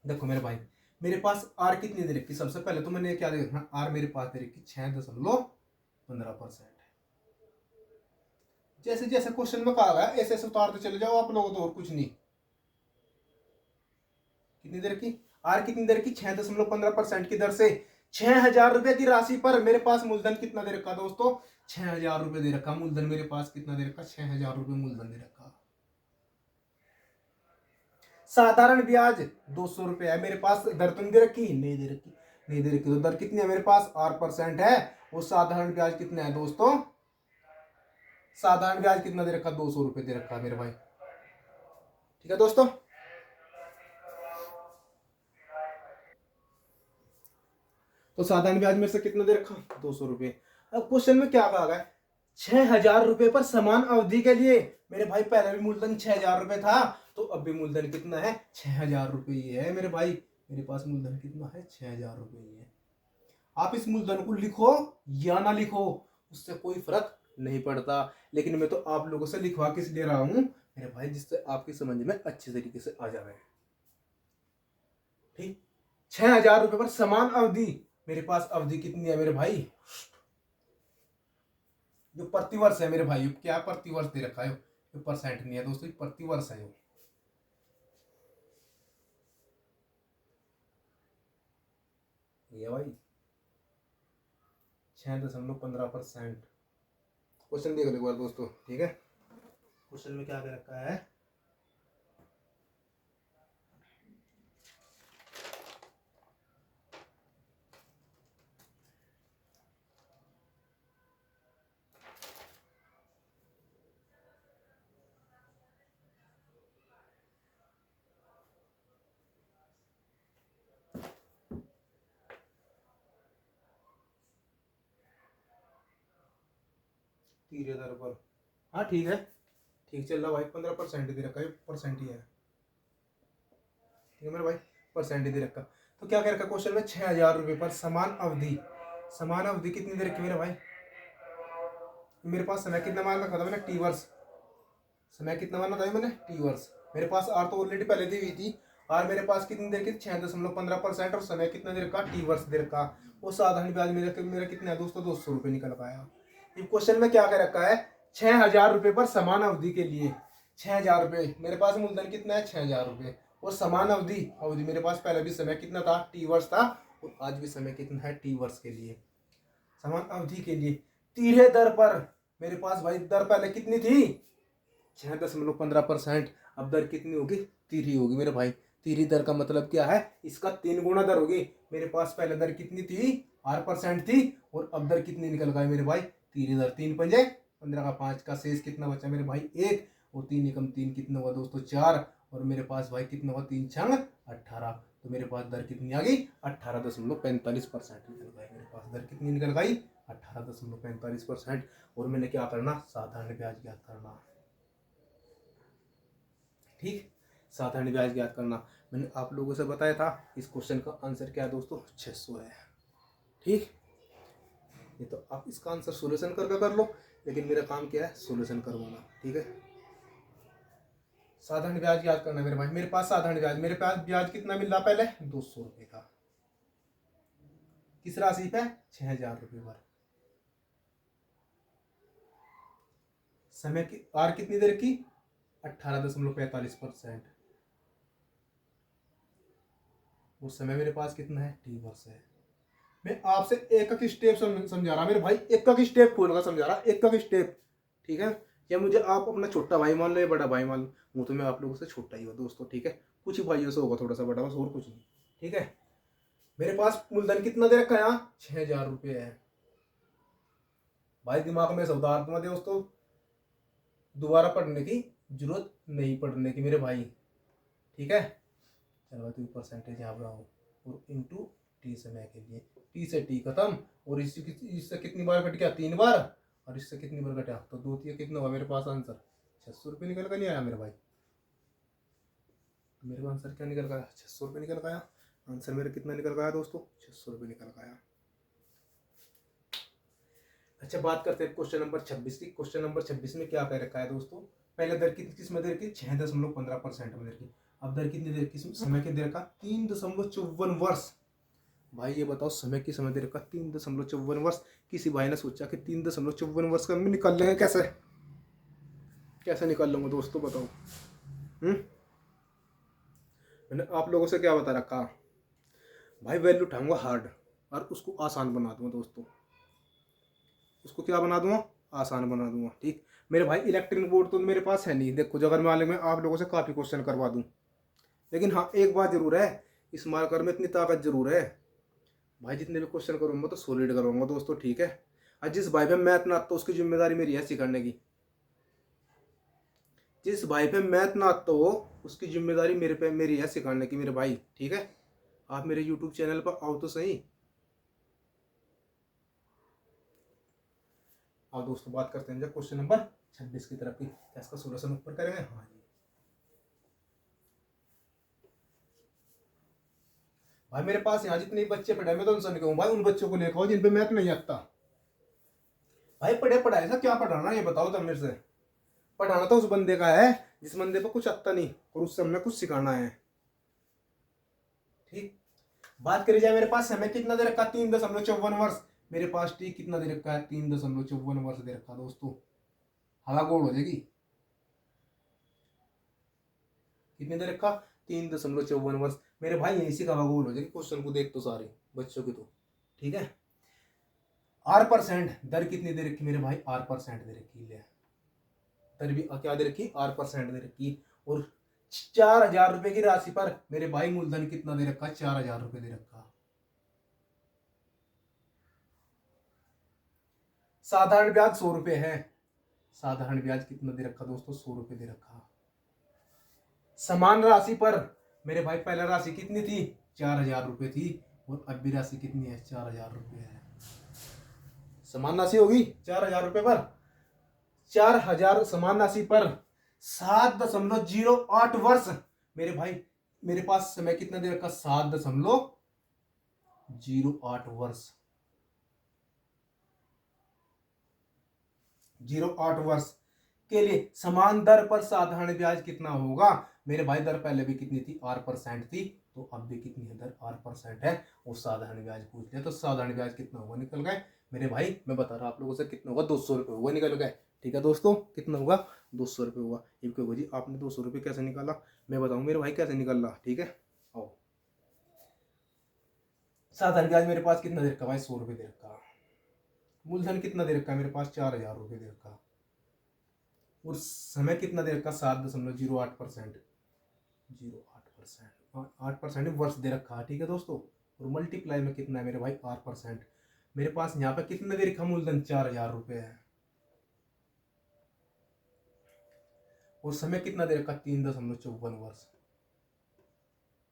देखो मेरे भाई मेरे पास आर कितनी दे रखी, सबसे पहले तो मैंने क्या दे रखा, आर मेरे पास दे रखी 6.15%। जैसे जैसे क्वेश्चन में कहा गया ऐसे ऐसे उतारते चले जाओ आप लोगों, तो और कुछ नहीं। कितनी देर की, आर कितनी देर की, 6.15% की दर से 6,000 रुपए की राशि पर मेरे पास मूलधन कितना दे रखा दोस्तों, 6,000 रुपए दे रखा मूलधन, मेरे पास कितना दे रखा, 6,000 रुपए मूलधन दे रखा। साधारण ब्याज 200 रुपए है मेरे पास, दर तो नहीं दे रखी, नहीं दे रखी, नहीं दे रखी, तो दर कितनी है मेरे पास, R% है, वो साधारण ब्याज कितना है दोस्तों? साधारण ब्याज कितना दे रखा? 200 रुपये दे रखा है मेरे भाई। ठीक है दोस्तों, तो साधारण ब्याज में से कितना दे रखा? 200 रुपये। अब क्वेश्चन में क्या कहा गया? 6,000 रुपये पर समान अवधि के लिए। मेरे भाई पहले भी मूलधन 6,000 रुपये था, तो अब भी मूलधन कितना है? 6,000 रुपये है मेरे भाई। मेरे पास मूलधन कितना है? 6,000 रुपये है। आप इस मूलधन को लिखो या ना लिखो, उससे कोई फर्क नहीं पड़ता, लेकिन मैं तो आप लोगों से लिखवा किस ले रहा हूं मेरे भाई, जिससे आपकी समझ में अच्छे तरीके से आ जाए। ठीक, 6,000 रुपये पर समान अवधि। मेरे पास अवधि कितनी है मेरे भाई? जो प्रतिवर्ष है मेरे भाई, क्या प्रतिवर्ष दे रखा है? ये परसेंट नहीं है दोस्तों, प्रतिवर्ष है। ये भाई 6.15%। क्वेश्चन देख लो एक बार दोस्तों। ठीक है, क्वेश्चन में क्या कर रखा है? तीसरे दर पर, हाँ ठीक है, ठीक चल रहा भाई। 15% दे रखा है, परसेंट ही है। ठीक है मेरे भाई, परसेंट ही दे रखा। तो क्या कह रखा क्वेश्चन में? 6,000 रुपये पर समान अवधि। समान अवधि कितनी दे रखी मेरे भाई? मेरे पास समय कितना मान रखा था मैंने? टी वर्ष। समय कितना माना था मैंने? टी वर्ष। मेरे पास आर तो ऑलरेडी पहले दी हुई थी। आर मेरे पास कितनी देर की? 6.15%। और समय कितना देर का? टी वर्ष देर का। वो साधारण ब्याज मेरा कितना है दोस्तों? 200 रुपये निकल पाया। इस क्वेश्चन में क्या कर रखा है? 6,000 रुपये पर समान अवधि के लिए। 6,000 रुपये, मेरे पास मूलधन कितना है? 6,000 रुपये। और समान अवधि, अवधि मेरे पास पहले भी समय कितना था? टी वर्ष था। और आज भी समय कितना है? टी वर्ष के लिए। समान अवधि के लिए तिरछे दर पर। मेरे पास भाई दर पहले कितनी थी? 6.15%। अब दर कितनी होगी? तिरछी होगी मेरे भाई। तिरछी दर का मतलब क्या है? इसका 3 गुना दर होगी। मेरे पास पहले दर कितनी थी? 8% थी। और अब दर कितनी निकल गई मेरे भाई? तिरछी दर। 3 पंजे 15 का 5 का शेष कितना बचा मेरे भाई? 1। और 3 एकम 3 कितना हुआ दोस्तों? 4। और मेरे पास भाई कितना हुआ? 3 छंग 18। तो मेरे पास दर कितनी आ गई? 18.45% निकल गई। मेरे पास दर कितनी निकल गई? 18.45%। और मैंने क्या करना? साधारण ब्याज ज्ञात करना। ठीक, साधारण ब्याज ज्ञात करना। मैंने आप लोगों से बताया था। इस क्वेश्चन का आंसर क्या है दोस्तों? 600 है। ठीक, ये तो आप इसका आंसर सोल्यूशन कर लो, लेकिन मेरा काम क्या है? सोल्यूशन करवाना। ठीक है, साधारण ब्याज याद करना मेरे भाई। मेरे पास साधारण ब्याज, मेरे पास ब्याज कितना मिल रहा पहले? 200 रुपये का। किस राशि पे? 6,000 रुपये पर। समय की आर कितनी देर की? 18.45%। और समय मेरे पास कितना है? टी वर्ष है। मैं आपसे एक एक स्टेप समझा रहा मेरे भाई, एक एक स्टेप खोल कर समझा रहा, एक एक स्टेप। ठीक है, या मुझे आप अपना छोटा भाई मान लो या बड़ा भाई मान लो, वो तो मैं आप लोगों से छोटा ही हूँ दोस्तों। ठीक है, कुछ ही भाइयों से होगा थोड़ा सा बड़ा, बस और कुछ नहीं। ठीक है, मेरे पास मूलधन कितना दे रखा है? यहाँ 6,000 रुपये है भाई। दिमाग में सौदा तुम्हारे दोस्तों, दोबारा पढ़ने की जरूरत नहीं पढ़ने की मेरे भाई। ठीक है, चलो तो परसेंटेज यहाँ पर आओ और इंटू टी समय के लिए। टी से टी खत्म। और इससे कितनी बार कट गया? 3 बार। और इससे कितनी बार कटा? तो 2 3 कितना हुआ मेरे पास आंसर? 600 रुपये निकल कर नहीं आया मेरे भाई? तो मेरे आंसर क्या निकल गया? 600 रुपये निकल गया। आंसर मेरा कितना निकल गया दोस्तों? 600 रुपये निकल गया। अच्छा, बात करते हैं क्वेश्चन नंबर 26 की। क्वेश्चन नंबर 26 में क्या कह रखा है दोस्तों? पहले दर किस में दर की? 6.15% में दर की। अब दर कितनी देर की? समय की दर का 3.54 वर्ष। भाई ये बताओ, समय की समय दर का 3.54 वर्ष। किसी भाई ने सोचा कि 3.54 वर्ष का मैं निकाल लेंगे? कैसे कैसे निकाल लूंगा दोस्तों, बताओ। मैंने आप लोगों से क्या बता रखा भाई? वैल्यू उठाऊंगा हार्ड और उसको आसान बना दूंगा दोस्तों। उसको क्या बना दूंगा? आसान बना दूंगा। ठीक, मेरे भाई इलेक्ट्रिक बोर्ड तो मेरे पास है नहीं। देखो, अगर मैं आप लोगों से काफ़ी क्वेश्चन करवा दूं, लेकिन हाँ एक बात जरूर है, इस मार्कर में इतनी ताकत जरूर है, भाई जितने भी क्वेश्चन करूँगा तो सॉलिड करूँगा दोस्तों, ठीक है। और जिस भाई पे मैथ ना आता तो उसकी जिम्मेदारी मेरी है सिखाने की। जिस भाई पे मैथ ना आता हो उसकी जिम्मेदारी मेरी है सिखाने की मेरे भाई, ठीक है। आप मेरे यूट्यूब चैनल पर आओ तो सही। आओ दोस्तों बात करते हैं जब क्वेश्चन नंबर 26 की तरफ की। क्या इसका सोल्यूशन ऊपर करेंगे? हाँ जी। भाई मेरे पास यहाँ जितने बच्चे पढ़े मैं तो उनसे नहीं कहूँ भाई, उन बच्चों को लेकर आओ जिन पे मैथ नहीं आता। भाई पढ़े पढ़ाए से क्या पढ़ाना ये बताओ तुम मेरे से। पढ़ाना तो उस बंदे का है जिस बंदे पर कुछ आता नहीं और उससे हमने कुछ सिखाना है, ठीक। बात करी जाए मेरे पास समय कितना दे रखा? 3.54 वर्ष। मेरे पास टी कितना दे रखा है? 3.54 वर्ष दे रखा दोस्तों। हवा गोल हो जाएगी। कितने दे रखा? 3.54 वर्ष। मेरे भाई यहीं से हवा गोल हो जाएगी। क्वेश्चन को देख तो सारे बच्चों की तो, ठीक है। आर परसेंट दर कितनी दे रखी मेरे भाई? आर परसेंट दे रखी है। दर भी क्या दे रखी? आर परसेंट दे रखी। और 4,000 रुपए की राशि पर मेरे भाई मूलधन कितना दे रखा? 4,000 रुपए दे रखा। साधारण ब्याज 100 रुपए है। साधारण ब्याज कितना दे रखा दोस्तों? 100 रुपए दे रखा। समान राशि पर मेरे भाई पहला राशि कितनी थी? 4,000 रुपए थी। और अब भी राशि कितनी है? 4,000 रुपए है। समान राशि होगी 4,000 रुपए पर। 4,000 समान राशि पर 7.08 वर्ष मेरे भाई मेरे पास समय कितना दे रखा? 7.08 वर्ष। 08 वर्ष के लिए समान दर पर साधारण ब्याज कितना होगा? मेरे भाई दर पहले भी कितनी थी? 8% थी। तो अब भी कितनी है? दर 8% है। और साधारण ब्याज पूछ लिया तो साधारण ब्याज कितना होगा निकल गए मेरे भाई। मैं बता रहा हूं आप लोगों से कितना होगा? 200 रुपये होगा, निकल गए, ठीक है दोस्तों। कितना होगा? 200 रुपये होगा। ये क्यों जी आपने 200 रुपये कैसे निकाला? मैं बताऊं मेरे भाई कैसे निकल रहा, ठीक है। आओ साधारण ब्याज मेरे पास कितना दे रखा भाई? 100 रुपये दे रखा। मूलधन कितना दे रखा है मेरे पास? 4,000 रुपये दे रखा। और समय कितना दे रखा? 7.08%। 8% वर्ष दे रखा है, ठीक है दोस्तों। और मल्टीप्लाई में कितना है मेरे भाई? 8%। मेरे पास यहाँ पे कितना दे रखा? मूलधन 4,000 रुपये है। और समय कितना दे रखा? 3.54 वर्ष।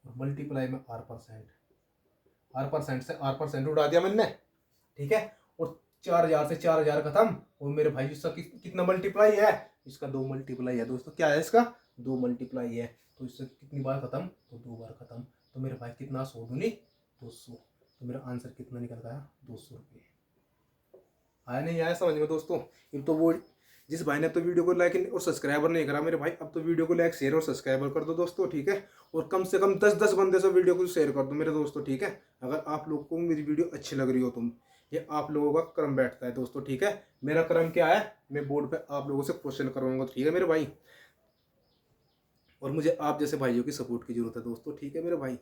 और मल्टीप्लाई में 8%। 8% से 8% उड़ा दिया मैंने, ठीक है। और 4,000 से 4,000 खत्म। और मेरे भाई इसका कितना मल्टीप्लाई है? इसका 2 मल्टीप्लाई है दोस्तों। क्या है इसका? 2 मल्टीप्लाई है। तो इससे कितनी बार खत्म? तो 2 बार खत्म। तो मेरे भाई कितना? 100 दूनी 200। तो मेरा आंसर कितना निकल गया? 200 रुपये। आया नहीं आया समझ में दोस्तों? ये तो वो जिस भाई ने तो वीडियो को लाइक और सब्सक्राइबर नहीं करा मेरे भाई, अब तो वीडियो को लाइक शेयर और सब्सक्राइबर कर दो दोस्तों, ठीक है। और कम से कम 10-10 बंदे से वीडियो को शेयर कर दो मेरे दोस्तों, ठीक है। अगर आप लोग को मेरी वीडियो अच्छी लग रही हो तुम, ये आप लोगों का क्रम बैठता है दोस्तों, ठीक है। मेरा क्रम क्या है? मैं बोर्ड पे आप लोगों से क्वेश्चन करवाऊंगा, ठीक है मेरे भाई। और मुझे आप जैसे भाइयों की सपोर्ट की जरूरत है दोस्तों, ठीक है मेरे भाई।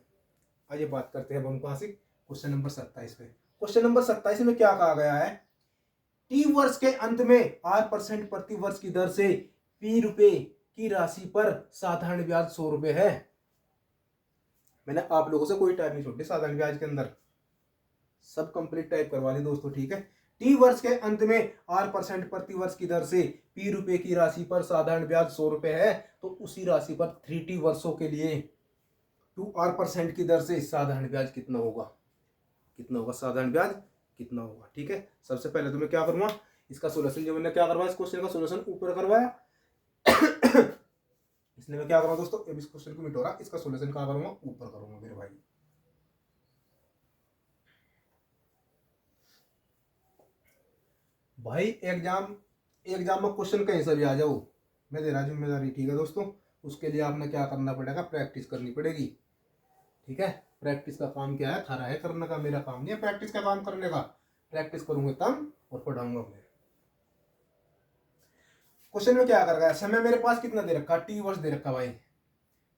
आइए बात करते हैं अब हम कहाँ से? क्वेश्चन नंबर 27 पे। क्वेश्चन नंबर 27 में क्या कहा गया है? टी वर्ष के अंत में 8% प्रति वर्ष की दर से पी रुपए की राशि पर साधारण ब्याज 100 रुपए है। मैंने आप लोगों से कोई टाइप नहीं छोड़ी साधारण ब्याज के अंदर, सब कंप्लीट टाइप करवा ली दोस्तों, ठीक है। टी वर्ष के अंत में 8% प्रति वर्ष की दर से पी रुपए की राशि पर साधारण ब्याज 100 रुपए है। तो उसी राशि पर 3T वर्षों के लिए 2R% की दर से साधारण ब्याज कितना होगा? कितना होगा साधारण ब्याज? कितना होगा, ठीक है। सबसे पहले तो मैं क्या करूंगा? इसका सोल्यूशन जो मैंने क्या करवाया, इस क्वेश्चन का सोल्यूशन ऊपर करवाया इसलिए मैं क्या करूंगा दोस्तों? अब इस क्वेश्चन को मिटोरा, इसका सोल्यूशन क्या करूंगा? ऊपर करूंगा मेरे भाई। भाई एग्जाम में क्वेश्चन कहीं से भी आ जाओ, मैं दे रहा जिम्मेदारी, ठीक है दोस्तों। उसके लिए आपने क्या करना पड़ेगा? प्रैक्टिस करनी पड़ेगी, ठीक है। प्रैक्टिस का काम क्या है? थारा है करने का, मेरा काम नहीं है प्रैक्टिस का काम करने का। प्रैक्टिस करूंगा तब और पढ़ाऊंगा मैं। क्वेश्चन में क्या कर रहा है? समय मेरे पास कितना दे रखा? टी वर्ष दे रखा भाई।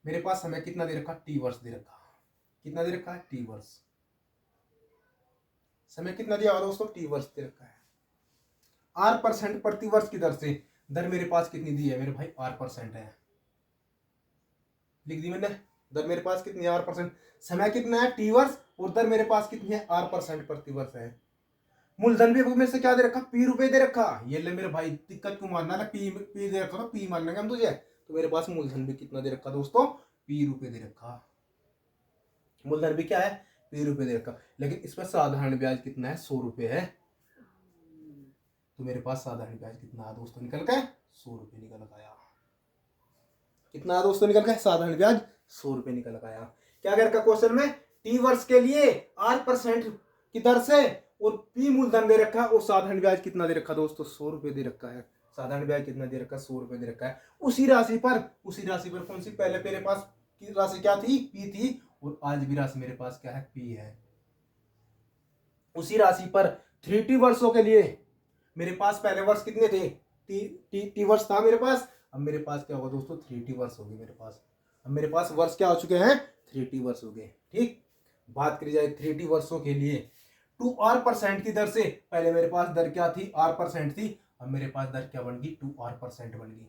मेरे पास समय कितना दे रखा? टी वर्ष दे रखा। कितना दे रखा है? टी वर्ष। समय कितना दिया हुआ दोस्तों? टी वर्ष दे रखा है। 8% प्रति वर्ष की दर से दर मेरे पास कितनी दी है मेरे भाई? 8% है, लिख दी मैंने। दर मेरे पास कितनी है, R%। समय कितना है, T वर्ष, और दर मेरे पास कितनी है, R% प्रति वर्ष है। मूलधन भी मेरे से क्या दे रखा, P रुपए दे रखा। ये ले मेरे भाई, दिक्कत क्यों मानना ना, P दे रखा तो P मान लेंगे हम तुझे। तो मेरे पास मूलधन भी कितना दे रखा दोस्तों, P रुपए दे रखा। मूलधन भी क्या है, P रुपए दे रखा। लेकिन इस पर साधारण ब्याज कितना है, 100 रुपए है। तो मेरे पास साधारण ब्याज कितना है दोस्तों, निकल के 100 रुपए निकल गया। कितना है दोस्तों निकल के, साधारण ब्याज 100 रुपए निकल गया। क्या कर रखा क्वेश्चन में, T वर्ष के लिए R% की दर से और P मूलधन दे रखा, और साधारण ब्याज कितना दे रखा दोस्तों, 100 रुपए दे रखा है। साधारण ब्याज कितना दे रखा, 100 रुपए दे रखा है। उसी राशि पर कौन सी, पहले मेरे पास की राशि क्या थी, P थी, और आज भी राशि मेरे पास क्या है, P है। उसी राशि पर 3T वर्षों के लिए मेरे पास पहले वर्ष कितने थे, टी वर्ष था मेरे पास। अब मेरे पास क्या होगा दोस्तों, 3T वर्ष हो गए मेरे पास। अब मेरे पास वर्ष क्या हो चुके हैं, 3T वर्ष हो गए। ठीक, बात करी जाए 3T वर्षों के लिए 2R% की दर से, पहले मेरे पास दर क्या थी, R% थी। अब मेरे पास दर क्या बन गई, 2R% बन गई।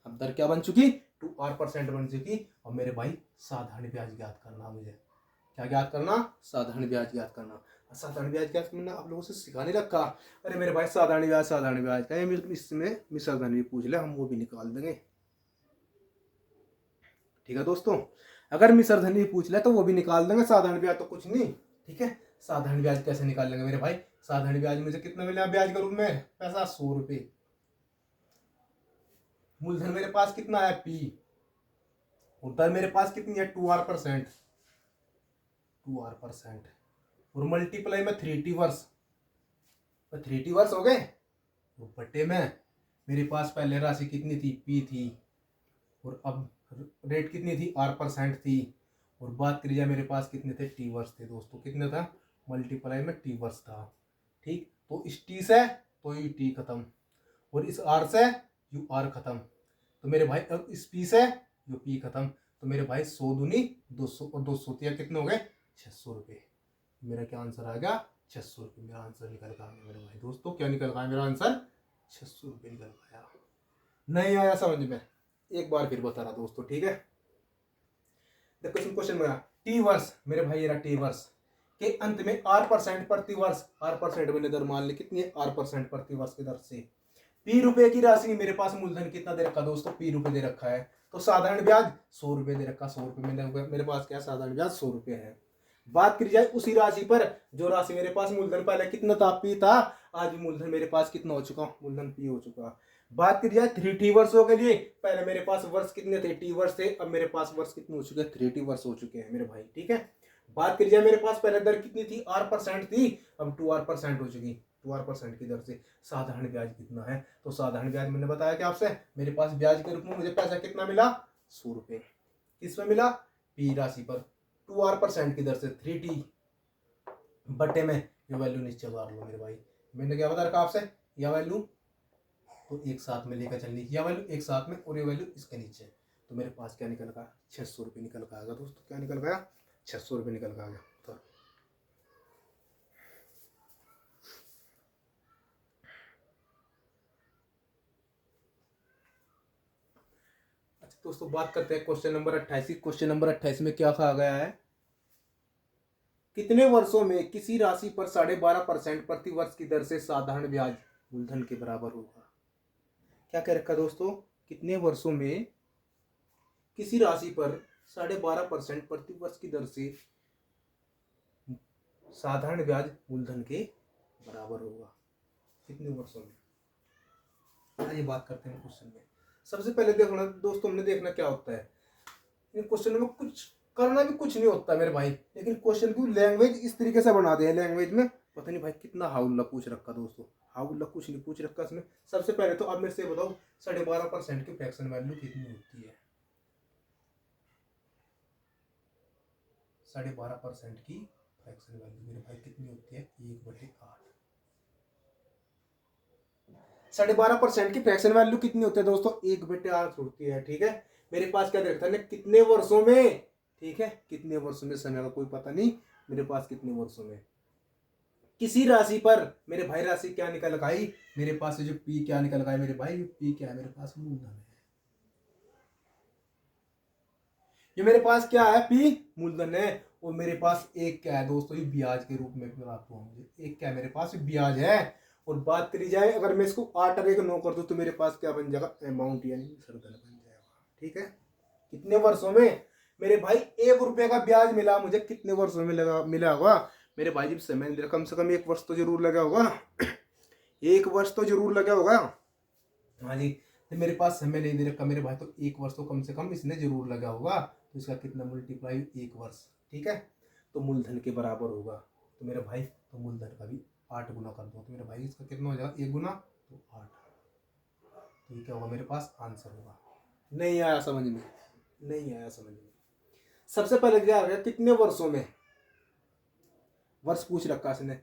अब दर क्या बन चुकी, 2R% बन चुकी। और मेरे भाई साधारण ब्याज ज्ञात करना, मुझे क्या ज्ञात करना, साधारण ब्याज ज्ञात करना। साधारण ब्याज ज्ञात करना आप लोगों से सिखाने रखा। अरे मेरे भाई साधारण ब्याज का इसमें मिश्र धन भी पूछ ले, हम वो भी निकाल देंगे। ठीक है दोस्तों, अगर मिश्र धन भी पूछ ले तो वो भी निकाल देंगे, साधारण ब्याज तो कुछ नहीं। ठीक है, साधारण ब्याज कैसे निकाल लेंगे मेरे भाई, साधारण ब्याज मुझे कितना मिला ब्याज के रूप में, पैसा 100 रुपए। मूलधन मेरे पास कितना है, P, और दर मेरे पास कितनी है, 2R%, और मल्टीप्लाई में 3T वर्ष, 3T वर्ष हो गए। तो बटे में मेरे पास पहले राशि कितनी थी, P थी, और अब रेट कितनी थी, R% थी। और बात करी जाए मेरे पास कितने थे, T वर्ष थे दोस्तों, कितने था, मल्टीप्लाई में T वर्ष था। ठीक, तो इस T से तो ये T खत्म, और इस R से यू R खत्म। तो मेरे भाई अब इस P से यू P खत्म। तो मेरे भाई 100 दूनी 200, और 200 कितने हो गए, 600 रुपये। मेरा क्या आंसर आ गया, 600 रुपये। मेरा आंसर निकल गया मेरे भाई दोस्तों, क्या निकल गया मेरा आंसर, 600 रुपये निकल गया। नहीं आया समझ में, एक बार फिर बता रहा दोस्तों। ठीक है, देखो क्वेश्चन मेरा, T वर्ष मेरे भाई, ये रहा T वर्ष के अंत में R% प्रति वर्ष, R% मैंने दर मान ली कितनी है, R% प्रति वर्ष की दर से P रुपए की राशि, मेरे पास मूलधन कितना दे रखा दोस्तों, P रुपए दे रखा है। तो साधारण ब्याज 100 रुपए दे रखा, 100 रुपए मेरे पास क्या, साधारण ब्याज 100 रुपए है। बात करी जाए उसी राशि पर, जो राशि मेरे पास मूलधन पहले कितना था, P था, आज भी मूलधन मेरे पास कितना हो चुका, मूलधन P हो चुका। बात करी जाए 3T वर्षों के लिए, पहले मेरे पास वर्ष कितने थे, T वर्ष थे। अब मेरे पास वर्ष कितने हो चुके हैं, 3T वर्ष हो चुके हैं मेरे भाई। ठीक है, बात करी जाए मेरे पास पहले दर कितनी थी, R% थी, अब 2R% हो चुकी, 2R% की दर से साधारण ब्याज कितना है। तो साधारण ब्याज मैंने बताया कि आपसे, मेरे पास ब्याज के रूप में मुझे पैसा कितना मिला, 100 रुपये। किसमें मिला, P राशि पर 2R% की दर से 3T बटे में, ये वैल्यू नीचे उतार लो मेरे भाई। मैंने क्या बता रखा आपसे, यह वैल्यू तो एक साथ में लेकर चलनी, यह वैल्यू एक साथ में और ये वैल्यू इसके नीचे। तो मेरे पास क्या निकल गया, 600 रुपये निकल गया दोस्तों। क्या निकल गया, 600 रुपये निकल गया। तो अच्छा दोस्तों, बात करते हैं क्वेश्चन नंबर 28। क्वेश्चन नंबर 28 में क्या कहा गया है, कितने वर्षों में किसी राशि पर 12.5% प्रति वर्ष की दर से साधारण ब्याज मूलधन के बराबर होगा। क्या कह रखा दोस्तों, कितने वर्षों में किसी राशि पर 12.5% प्रति वर्ष की दर से साधारण ब्याज मूलधन के बराबर होगा, कितने वर्षों में। आइए बात करते हैं क्वेश्चन में। सबसे पहले देखना दोस्तों, हमने देखना क्या होता है इन क्वेश्चन में, कुछ करना भी कुछ नहीं होता मेरे भाई, लेकिन क्वेश्चन की लैंग्वेज इस तरीके से बना दे, लैंग्वेज में पता नहीं भाई कितना हाउल्ला पूछ रखा दोस्तों, हाउल्ला कुछ नहीं पूछ रखा इसमें। सबसे पहले तो अब मेरे से बताओ 12.5% की फ्रैक्शन वैल्यू कितनी होती है, 12.5% की फ्रैक्शन वैल्यू मेरे भाई कितनी होती है, 1/8। 12.5% की फ्रैक्शन वैल्यू कितनी होती है दोस्तों, 1/8 होती है। ठीक है, मेरे पास क्या देखता है, कितने वर्षों में, ठीक है, कितने वर्षों में, समय का कोई पता नहीं, मेरे पास कितने वर्षों में किसी राशि पर, मेरे भाई राशि क्या निकल आई, मेरे पास जो P क्या निकल गया मेरे भाई, P क्या है मेरे पास, मूलधन है। ये मेरे पास क्या है, पी मूलधन है, और मेरे पास एक क्या है दोस्तों, ये ब्याज के रूप में प्राप्त हुआ मुझे, एक क्या है मेरे पास ब्याज है। और बात करी जाए अगर मैं इसको 8 और 1 9 कर दूं तो मेरे पास क्या बन जाएगा, अमाउंट यानी सरधन बन जाएगा। ठीक है, कितने वर्षों में मेरे भाई 1 रुपए का ब्याज मिला मुझे, कितने वर्षों में लगा मिला होगा मेरे भाई, जब समय कम से कम 1 वर्ष तो जरूर लगा होगा 1 वर्ष तो जरूर लगा होगा। हाँ जी, तो मेरे पास समय नहीं दे रखा मेरे भाई, तो 1 वर्ष तो कम से कम इसने जरूर लगा होगा, तो इसका कितना मल्टीप्लाई 1 वर्ष। ठीक है, तो मूलधन के बराबर होगा, तो मेरे भाई तो मूलधन का भी 8 गुना कर दो, तो मेरे भाई इसका कितना हो जाएगा 1 गुना तो 8, तो ये क्या होगा मेरे पास आंसर होगा। नहीं आया समझ में, नहीं आया समझ में। सबसे पहले क्या आ गया, कितने वर्षों में, वर्ष पूछ रखा इसने,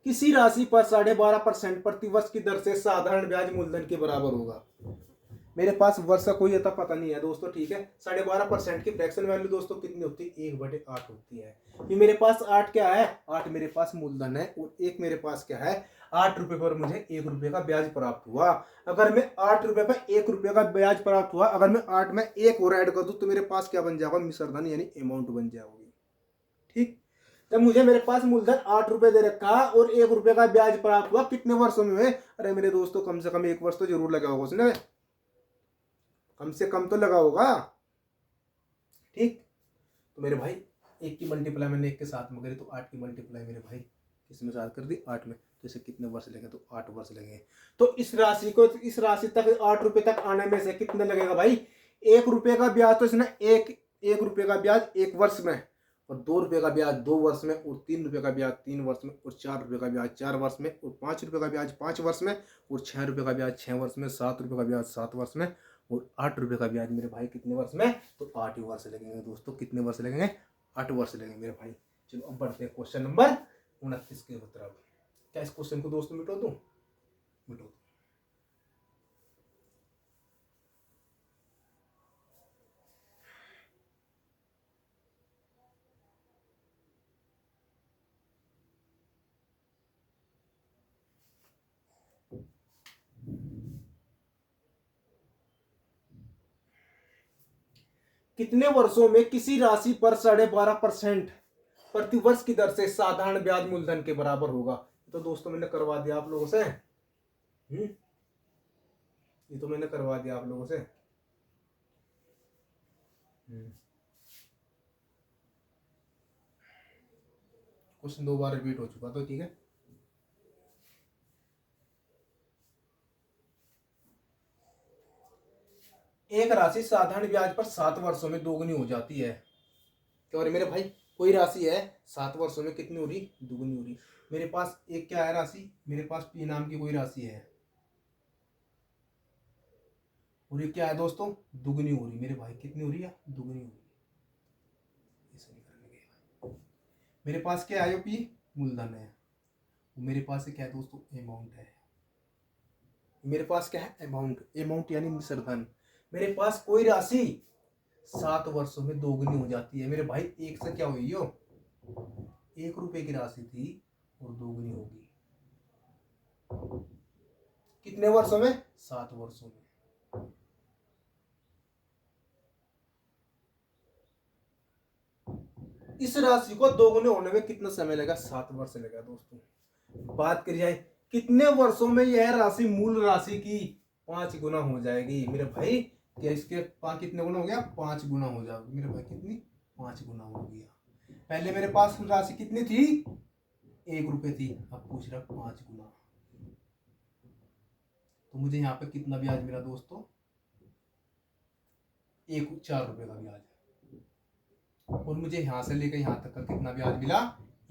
किसी राशि पर 12.5% प्रति वर्ष की दर से साधारण ब्याज मूलधन के बराबर होगा। मेरे पास वर्ष का कोई अता पता नहीं है दोस्तों। ठीक है, 12.5% की फ्रैक्शन वैल्यू दोस्तों कितनी होती है, 1/8 होती है। ये मेरे पास 8 क्या है, 8 मेरे पास मूलधन है, और एक मेरे पास क्या है 8 रुपए पर मुझे 1 रुपए का ब्याज प्राप्त हुआ। अगर मैं 8 रुपए पर 1 रुपए का ब्याज प्राप्त हुआ, अगर मैं 8 में 1 और ऐड कर दूं तो मेरे पास क्या बन जाएगा, मिश्रधन यानी अमाउंट बन जाएगी। ठीक, जब मुझे मेरे पास मूलधन 8 रुपए दे रखा और 1 रुपए का ब्याज प्राप्त हुआ, कितने वर्षों में, अरे मेरे दोस्तों कम से कम 1 वर्ष तो जरूर लगा होगा उसने, कम से कम तो लगा होगा। ठीक, तो मेरे भाई 1 की मल्टीप्लाई मैंने 1 के साथ में करी, तो 8 की मल्टीप्लाई मेरे भाई किसमें साथ कर दी, 8 में, तो इसे कितने वर्ष लगेंगे, तो 8 वर्ष लगेंगे। तो इस राशि को, इस राशि तक 8 रुपए तक आने में से कितने लगेगा भाई, 1 रुपए का ब्याज तो इसने एक रुपए का ब्याज 1 वर्ष में, और 2 रुपए का ब्याज 2 वर्ष में, और 3 रुपए का ब्याज 3 वर्ष में, और 4 रुपए का ब्याज 4 वर्ष में, और 5 रुपए का ब्याज 5 वर्ष में, और 6 रुपए का ब्याज 6 वर्ष में, 7 रुपए का ब्याज 7 वर्ष में, और 8 रुपए का ब्याज मेरे भाई कितने वर्ष में, तो 8 वर्ष लगेंगे दोस्तों। कितने वर्ष लगेंगे, 8 वर्ष लगेंगे मेरे भाई। चलो अब बढ़ते हैं क्वेश्चन नंबर 29 के उत्तर। क्या इस क्वेश्चन को दोस्तों मिटो दूं, मिटो दूं। कितने वर्षों में किसी राशि पर 12.5% प्रति वर्ष की दर से साधारण ब्याज मूलधन के बराबर होगा। तो दोस्तों मैंने करवा दिया आप लोगों से, ये तो मैंने करवा दिया आप लोगों से। क्वेश्चन 2 बार रिपीट हो चुका, तो ठीक है। एक राशि साधारण ब्याज पर 7 वर्षों में दोगुनी हो जाती है। क्या हो रही मेरे भाई, कोई राशि है 7 वर्षों में कितनी हो रही, दुगुनी हो रही। मेरे पास एक क्या है राशि, मेरे पास पी नाम की कोई राशि है, और ये क्या है दोस्तों, दुगुनी हो रही मेरे भाई, कितनी हो रही है, दुगुनी हो रही। ऐसा नहीं करने के, मेरे पास क्या है, पी मूलधन है, मेरे पास क्या है दोस्तों, अमाउंट है। मेरे पास क्या है, अमाउंट, अमाउंट यानी मिश्रधन। मेरे पास कोई राशि 7 वर्षों में दोगुनी हो जाती है मेरे भाई, एक से क्या हुई हो, 1 रुपए की राशि थी और दोगुनी होगी कितने वर्षों में, 7 वर्षों में। इस राशि को दोगुने होने में कितना समय लगेगा, 7 वर्ष लगेगा दोस्तों। बात करी जाए कितने वर्षों में यह राशि मूल राशि की 5 गुना हो जाएगी मेरे भाई, क्या इसके कितने गुना हो गया, 5 गुना हो जाएगी मेरे भाई, कितनी, 5 गुना हो गया। पहले मेरे पास राशि कितनी थी, 1 रुपए थी, अब पूछ रहा 5 गुना। तो मुझे यहाँ पे कितना ब्याज मिला दोस्तों, 4 रुपए का ब्याज, और मुझे यहां से लेकर यहां तक का कितना ब्याज मिला,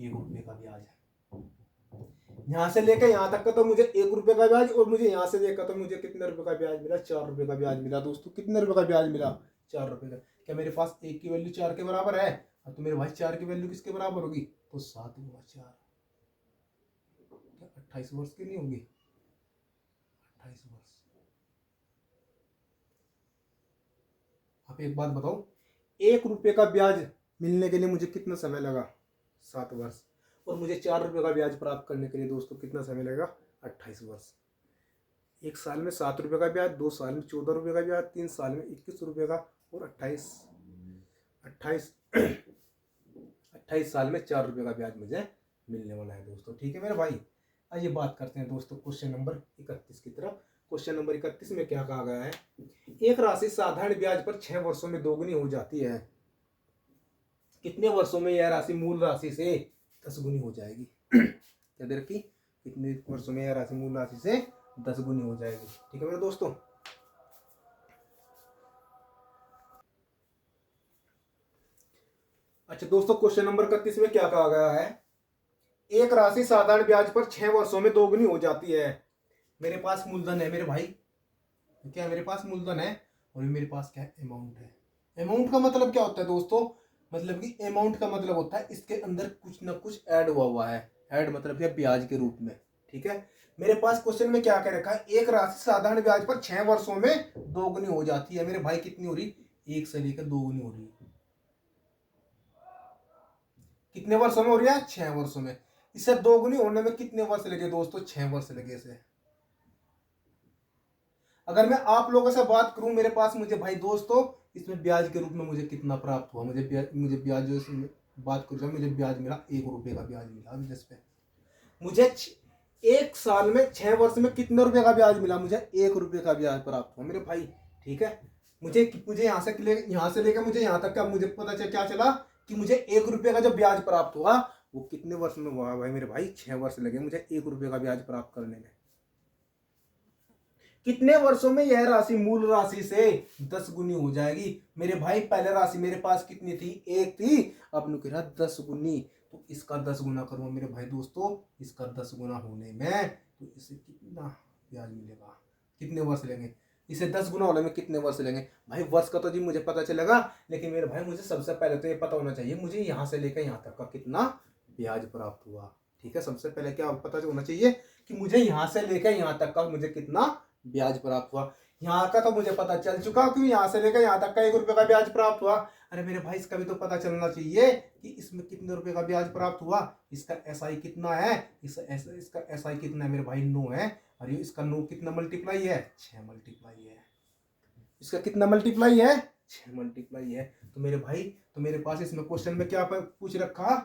1 रुपए का ब्याज है। यहां से लेकर यहां तक का तो मुझे 1 रुपए का ब्याज, और मुझे यहां से लेकर तो मुझे कितने रुपए का ब्याज मिला, 4 रुपए का ब्याज मिला दोस्तों। कितने रुपए का ब्याज मिला, 4 रुपए का। क्या मेरे पास 1 की वैल्यू 4 के बराबर है, तो मेरे भाई 4 की वैल्यू किसके बराबर होगी, तो 7 गुना 4, 28 वर्ष की नहीं होगी, 28 वर्ष। आप एक बात बताओ, 1 रुपए का ब्याज मिलने के लिए मुझे कितना समय लगा, 7 वर्ष, और मुझे 4 रुपए का ब्याज प्राप्त करने के लिए दोस्तों कितना समय लगेगा, 28 वर्ष। 1 साल में 7 रुपए का ब्याज, 2 साल में 14 रुपए का ब्याज, 3 साल में 21 रुपए का, और 28 28 28 साल में 4 रुपये का ब्याज मुझे मिलने वाला है दोस्तों। ठीक है मेरे भाई, आइए बात करते हैं दोस्तों क्वेश्चन नंबर 31 की तरफ। क्वेश्चन नंबर 31 में क्या कहा गया है, एक राशि साधारण ब्याज पर 6 वर्षों में दोगुनी हो जाती है, कितने वर्षों में यह राशि मूल राशि से 10 गुनी हो जाएगी। क्या दे रखी, कितने वर्षों में यह राशि मूल राशि से 10 गुनी हो जाएगी। ठीक है मेरे दोस्तों, अच्छा दोस्तों क्वेश्चन नंबर 31 में क्या कहा गया है, एक राशि साधारण ब्याज पर 6 वर्षों में दोगुनी हो जाती है। मेरे पास मूलधन है मेरे भाई, क्या मेरे पास मूलधन है और मेरे पास क्या है, अमाउंट है। अमाउंट का मतलब क्या होता है दोस्तों, मतलब कि अमाउंट का मतलब होता है इसके अंदर कुछ ना कुछ ऐड हुआ है। ऐड मतलब क्या, ब्याज के रूप में। ठीक है, मेरे पास क्वेश्चन में क्या कह रखा है, एक राशि साधारण ब्याज पर 6 वर्षों में दोगुनी हो जाती है। मेरे भाई कितनी हो रही, 1 से लेकर 2 गुनी हो रही है। कितने वर्षों में हो रही है, 6 वर्षों में। इससे 2 गुनी होने में कितने वर्ष लगे दोस्तों, 6 वर्ष लगे से। अगर मैं आप लोगों से बात करूं, मेरे पास मुझे भाई दोस्तों इसमें ब्याज के रूप में मुझे कितना प्राप्त हुआ, मुझे ब्याज जो इसमें बात करूँ, मुझे ब्याज मिला 1 रुपये का ब्याज मिला। अभी जिस पे मुझे 1 साल में 6 वर्ष में कितने रुपए का ब्याज मिला, मुझे 1 रुपये का ब्याज प्राप्त हुआ मेरे भाई। ठीक है, मुझे मुझे यहाँ से लेकर मुझे यहाँ तक का मुझे पता चल क्या चला कि मुझे 1 रुपये का जो ब्याज प्राप्त हुआ वो कितने वर्ष में हुआ भाई मेरे भाई, 6 वर्ष लगे मुझे 1 रुपये का ब्याज प्राप्त करने में। कितने वर्षों में यह राशि मूल राशि से 10 गुनी हो जाएगी मेरे भाई। पहले राशि मेरे पास कितनी थी, 1 थी, अब नु कह रहा 10 गुनी, तो इसका 10 गुना करूंगा मेरे भाई दोस्तों। इसका 10 गुना होने में तो इसे कितना ब्याज मिलेगा, कितने वर्ष लेंगे, इसे 10 गुना होने में कितने वर्ष लेंगे भाई। वर्ष का तो जी मुझे पता चलेगा, लेकिन मेरे भाई मुझे सबसे पहले तो ये पता होना चाहिए मुझे यहाँ से लेकर यहाँ तक का कितना ब्याज प्राप्त हुआ। ठीक है, सबसे पहले क्या पता होना चाहिए कि मुझे यहाँ से लेकर यहाँ तक का मुझे कितना ब्याज प्राप्त हुआ। यहाँ का तो मुझे पता चल चुका कि यहाँ से लेकर यहाँ तक का 1 रुपये का ब्याज प्राप्त हुआ। अरे मेरे भाई इसका भी तो पता चलना चाहिए कि इसमें कितने रुपए का ब्याज प्राप्त हुआ। इसका एसआई कितना है, इसका एसआई कितना है मेरे भाई, 9 है। अरे इसका 9 कितना मल्टीप्लाई है, 6 मल्टीप्लाई है। इसका कितना मल्टीप्लाई है, 6 मल्टीप्लाई है। तो मेरे भाई, तो मेरे पास इसमें क्वेश्चन में क्या पूछ रखा,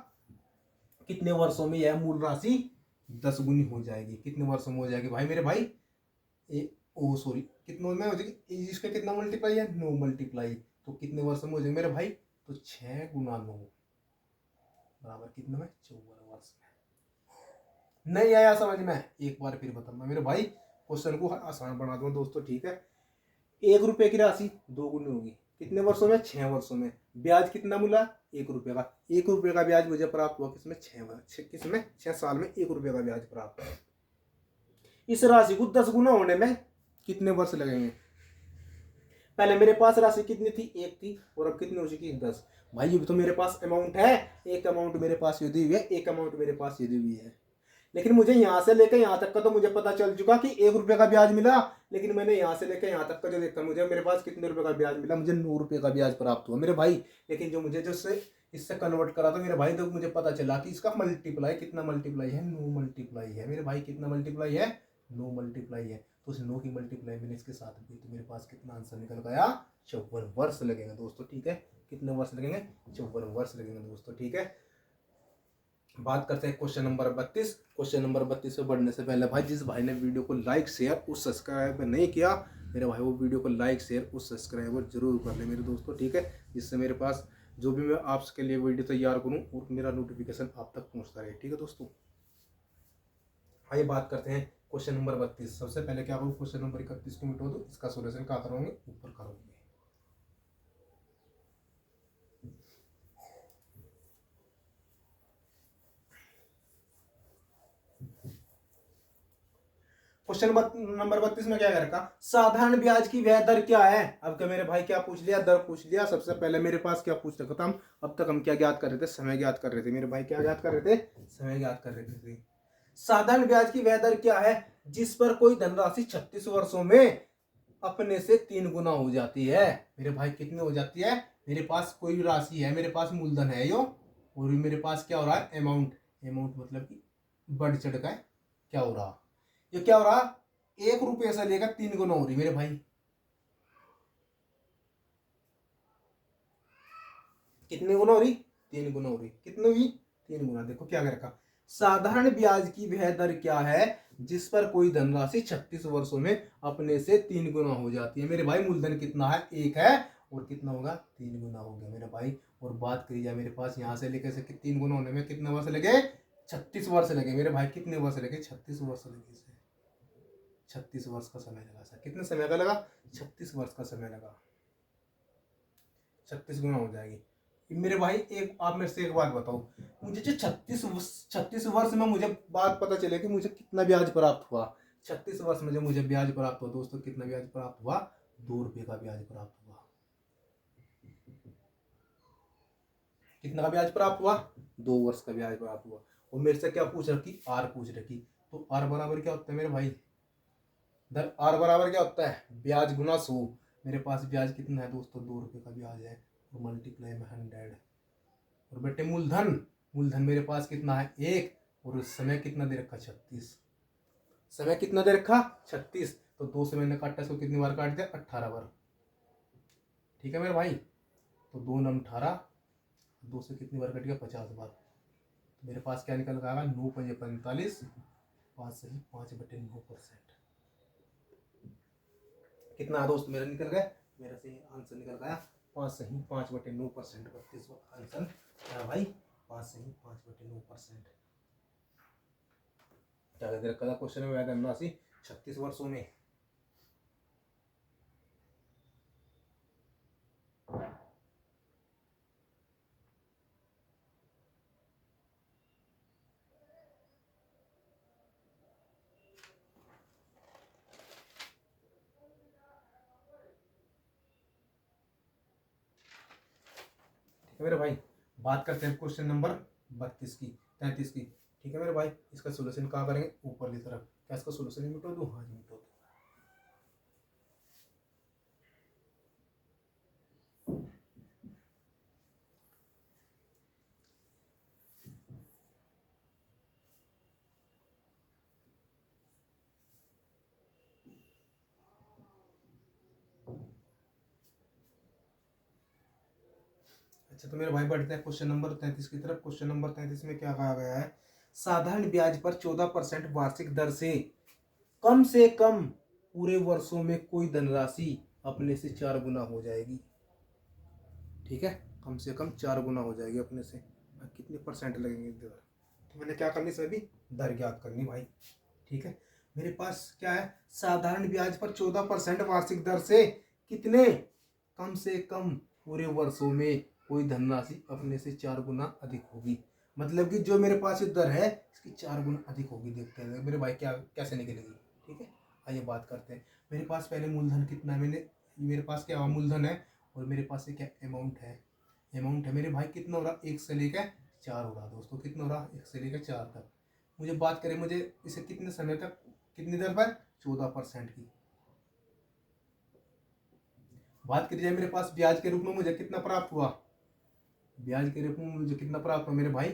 कितने वर्षों में यह मूल राशि 10 गुनी हो जाएगी, कितने वर्षों में हो जाएगी भाई मेरे भाई। सॉरी, कितनों में हो जाएगी, इसका कितना मल्टीप्लाई है, 9 मल्टीप्लाई, तो कितने वर्ष में हो जाएगी मेरे भाई, तो 6 गुना 9 बराबर कितने में, 54 वर्ष में। नहीं आया समझ में, एक बार फिर बताऊंगा मेरे भाई, क्वेश्चन को आसान बना दूंगा दोस्तों। ठीक है, 1 रुपये की राशि 2 गुनी होगी, कितने वर्षों में, 6 वर्षों में। ब्याज कितना मिला, 1 रुपये का। 1 रुपये का ब्याज मुझे प्राप्त हुआ किसमें, 6 साल में 1 रुपये का ब्याज प्राप्त हुआ। इस राशि को 10 गुना होने में कितने वर्ष लगेंगे। पहले मेरे पास राशि कितनी थी, 1 थी, और अब कितनी हो चुकी है, 10। भाई ये तो मेरे पास अमाउंट है, एक अमाउंट मेरे पास ये दी हुई है, एक अमाउंट मेरे पास ये दी हुई है। लेकिन मुझे यहाँ से लेकर यहाँ तक का तो मुझे पता चल चुका कि 1 रुपये का ब्याज मिला। लेकिन मैंने यहाँ से लेकर यहाँ तक का जो देखा, मुझे मेरे पास कितने रुपए का ब्याज मिला, मुझे 9 रुपये का ब्याज प्राप्त हुआ मेरे भाई। लेकिन जो मुझे इससे कन्वर्ट करा था मेरे भाई, तो मुझे पता चला कि इसका मल्टीप्लाई कितना मल्टीप्लाई है, 9 मल्टीप्लाई है मेरे भाई। कितना मल्टीप्लाई है, 9 मल्टीप्लाई है। तो उस 9 की मल्टीप्लाई मैंने इसके साथ की, तो मेरे पास कितना आंसर निकल गया, 54 वर्ष लगेंगे दोस्तों। ठीक है, कितने वर्ष लगेंगे, 54 वर्ष लगेंगे दोस्तों। ठीक है, बात करते हैं क्वेश्चन नंबर 32। क्वेश्चन नंबर 32 पे बढ़ने से पहले भाई, जिस भाई ने वीडियो को लाइक शेयर और सब्सक्राइब नहीं किया मेरे भाई, वो वीडियो को लाइक शेयर और सब्सक्राइब जरूर कर ले मेरे दोस्तों। ठीक है, जिससे मेरे पास जो भी मैं आपके लिए वीडियो तैयार करूँ और मेरा नोटिफिकेशन आप तक पहुँचता रहे। ठीक है दोस्तों, आइए बात करते हैं क्वेश्चन नंबर 32। सबसे पहले क्या करूँ, क्वेश्चन नंबर 31 को मिटो दो, इसका सोल्यूशन क्या करोगे, ऊपर करोगे। क्वेश्चन नंबर 32 में क्या कर रखा, साधारण ब्याज की वह दर क्या है। अब क्या मेरे भाई क्या पूछ लिया, दर पूछ लिया। सबसे पहले मेरे पास क्या पूछ रखा था, हम अब तक हम क्या ज्ञात कर रहे थे, समय ज्ञात कर रहे थे मेरे भाई। क्या ज्ञात कर रहे थे, समय ज्ञात कर रहे थे। साधारण ब्याज की वह दर क्या है जिस पर कोई धनराशि 36 वर्षों में अपने से 3 गुना हो जाती है। मेरे भाई कितनी हो जाती है, मेरे पास कोई राशि है, मेरे पास मूलधन है यो, और मेरे पास क्या हो रहा है, अमाउंट। अमाउंट मतलब कि बढ़ चढ़ का क्या हो रहा, ये क्या हो रहा, 1 रुपये से लेकर 3 गुना हो रही मेरे भाई। कितने गुना हो रही, 3 गुना हो रही। कितनी हुई, 3 गुना। देखो क्या कर रखा, साधारण ब्याज की वह दर क्या है जिस पर कोई धनराशि 36 वर्षों में अपने से 3 गुना हो जाती है। मेरे भाई मूलधन कितना है, 1 है, और कितना होगा, 3 गुना हो गया मेरे भाई। और बात करी जाए मेरे पास यहाँ से लेकर से 3 गुना होने में कितने वर्ष लगे, 36 वर्ष लगे मेरे भाई। कितने वर्ष लगे, 36 वर्ष लगे इसे। 36 वर्ष का समय लगा सर। कितने समय का लगा, 36 वर्ष का समय लगा। 36 गुना हो जाएगी मेरे भाई। एक आप मेरे से एक बात बताओ, मुझे जो 36 वर्ष में मुझे बात पता चले कि मुझे कितना ब्याज प्राप्त हुआ। 36 वर्ष में जब मुझे ब्याज प्राप्त हुआ दोस्तों, कितना ब्याज प्राप्त हुआ, 2 रुपये का ब्याज प्राप्त हुआ। कितना का ब्याज प्राप्त हुआ, 2 वर्ष का ब्याज प्राप्त हुआ। और मेरे से क्या पूछ रखी, आर पूछ रखी। तो आर बराबर क्या होता है मेरे भाई, दर आर बराबर क्या होता है, ब्याज गुना 100। मेरे पास ब्याज कितना है दोस्तों, 2 रुपये का ब्याज है, और मल्टीप्लाई में 100। और बेटे मूलधन, मूलधन मेरे पास कितना है, 1, और समय कितना दे रखा, 36। समय कितना दे रखा, 36। तो 2 से मैंने काटा, इसको कितनी बार काट दिया, 18 बार। ठीक है मेरे भाई। तो 2 9 18, 2 से कितनी बार कट गया, 50 बार। तो मेरे पास क्या निकल आएगा, 9 5 45, 5 सही 5/9%। कितना दोस्त मेरा निकल गया, मेरा सही आंसर निकल गया 5 सही 5/9%। 32 आंसर क्या भाई, 5 सही 5/9%। क्या दे रखा था क्वेश्चन में, व्याज धनराशि 36 वर्षों में। मेरे भाई बात करते हैं क्वेश्चन नंबर 32 की, 33 की। ठीक है मेरे भाई, इसका सोल्यूशन कहाँ करेंगे, ऊपर की तरफ। क्या इसका सोल्यूशन मिटो दूं, हाँ मिटो दूं। अच्छा तो मेरे भाई बढ़ते हैं क्वेश्चन नंबर 33 की तरफ। क्वेश्चन नंबर 33 में क्या कहा गया है, साधारण ब्याज पर 14% वार्षिक दर से कम पूरे वर्षों में कोई धनराशि अपने से 4 गुना हो जाएगी। ठीक है, कम से कम 4 गुना हो जाएगी अपने से। कितने परसेंट लगेंगे दर, तो मैंने क्या करनी, इसमें भी दर ज्ञात करनी भाई। ठीक है, मेरे पास क्या है, साधारण ब्याज पर 14% वार्षिक दर से कितने, कम से कम पूरे वर्षों में कोई धनराशि अपने से 4 गुना अधिक होगी। मतलब कि जो मेरे पास दर है इसकी 4 गुना अधिक होगी। देखते हैं मेरे भाई क्या कैसे निकलेगी। ठीक है, आइए बात करते हैं। मेरे पास पहले मूलधन कितना है, मेरे पास क्या मूलधन है, और मेरे पास क्या अमाउंट है, अमाउंट है मेरे भाई कितना हो रहा, 1 से लेकर 4 हो रहा दोस्तों। कितना हो रहा, 1 से लेकर 4 तक। मुझे बात करें, मुझे इसे कितने समय तक, कितनी दर पर, 14% की। बात करी जाए मेरे पास ब्याज के रूप में मुझे कितना प्राप्त हुआ, ब्याज के रूप में मुझे कितना प्राप्त हुआ मेरे भाई,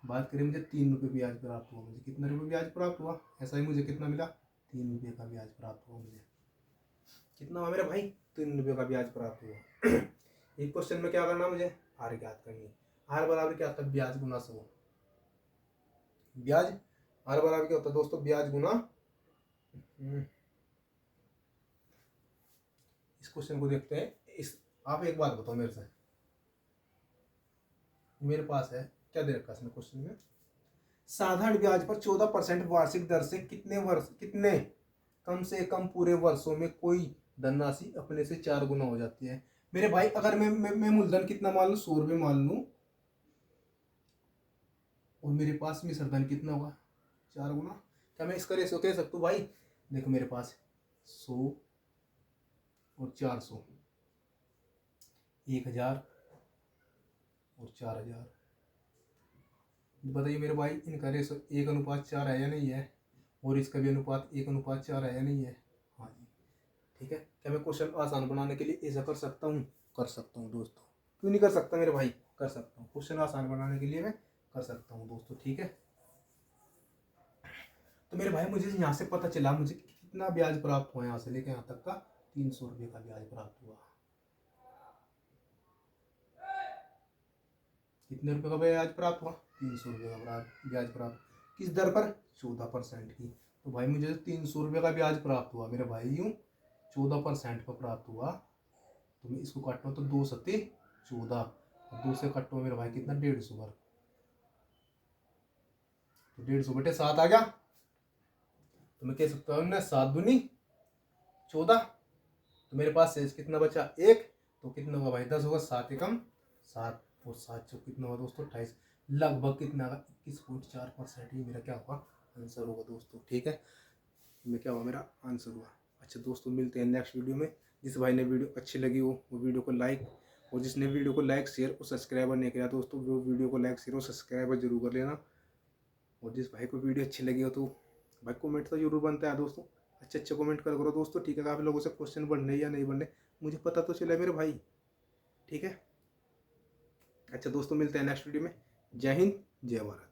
बात करें मुझे 3 रुपये ब्याज प्राप्त हुआ। मुझे कितना रुपये ब्याज प्राप्त हुआ, ऐसा ही मुझे कितना मिला, 3 रुपये का ब्याज प्राप्त हुआ। मुझे कितना हुआ मेरे भाई, 3 रुपये का ब्याज प्राप्त हुआ। एक क्वेश्चन में क्या करना, मुझे आर ज्ञात करनी। आर बराबर क्या होता है, ब्याज गुना 100। ब्याज आर बराबर क्या होता है दोस्तों, ब्याज गुना, इस क्वेश्चन को देखते हैं। इस आप एक बात बताओ मेरे से, मेरे पास है क्या दे रखा है इसमें क्वेश्चन में, साधारण ब्याज पर 14% वार्षिक दर से कितने कम से कम पूरे वर्षों में कोई धनराशि अपने से 4 गुना हो जाती है। मेरे भाई अगर मैं मूलधन कितना मान लूँ, 100 रुपये मान लूँ, और मेरे पास में सरधन कितना होगा, 4 गुना। क्या मैं इसका रेशो कह सकता हूँ भाई, देखो मेरे पास 100 और 400, 1000 और 4000। बताइए मेरे भाई इनका रेशो 1:4 है या नहीं है, और इसका भी अनुपात 1:4 है या नहीं है। हाँ जी, ठीक है। क्या मैं क्वेश्चन आसान बनाने के लिए ऐसा कर सकता हूँ, कर सकता हूँ दोस्तों। क्यों नहीं कर सकता मेरे भाई, कर सकता हूँ। क्वेश्चन आसान बनाने के लिए मैं कर सकता हूँ दोस्तों। ठीक है, तो मेरे भाई मुझे यहाँ से पता चला मुझे कितना ब्याज प्राप्त हुआ, यहाँ से लेकर यहाँ तक का 300 रुपये का ब्याज प्राप्त हुआ। कितने रुपये का ब्याज प्राप्त हुआ? 300 रुपये का ब्याज प्राप्त। किस दर पर? 14% की। तो भाई मुझे 300 रुपये का ब्याज प्राप्त हुआ मेरे भाई, यूँ 14% पर प्राप्त हुआ। तो मैं इसको काटूँ तो 2×7=14, और 2 से काटूँ मेरे भाई कितना? 150 बार। तो 150/7 आ गया। तो मैं कह सकता हूँ ना 7×2=14। तो मेरे पास शेष कितना बचा? 1। तो कितना होगा भाई? 10 होगा। 7×1=7, और 7×4 कितना होगा दोस्तों? 28। लगभग कितना होगा? 21.4%। ये मेरा क्या होगा? आंसर होगा दोस्तों। ठीक है, मैं क्या हुआ? मेरा आंसर हुआ। अच्छा दोस्तों, मिलते हैं नेक्स्ट वीडियो में। जिस भाई ने वीडियो अच्छी लगी हो वो वीडियो को लाइक, और जिसने वीडियो को लाइक शेयर और सब्सक्राइबर नहीं किया दोस्तों, वो वीडियो को लाइक शेयर और सब्सक्राइबर जरूर कर लेना। और जिस भाई को वीडियो अच्छी लगी हो तो भाई कमेंट तो जरूर बनता है दोस्तों, अच्छे अच्छे कमेंट कर करो दोस्तों। ठीक है, काफ़ी लोगों से क्वेश्चन बनने या नहीं बनने मुझे पता तो चला मेरे भाई। ठीक है, अच्छा दोस्तों, मिलते हैं नेक्स्ट वीडियो में। जय हिंद, जय भारत।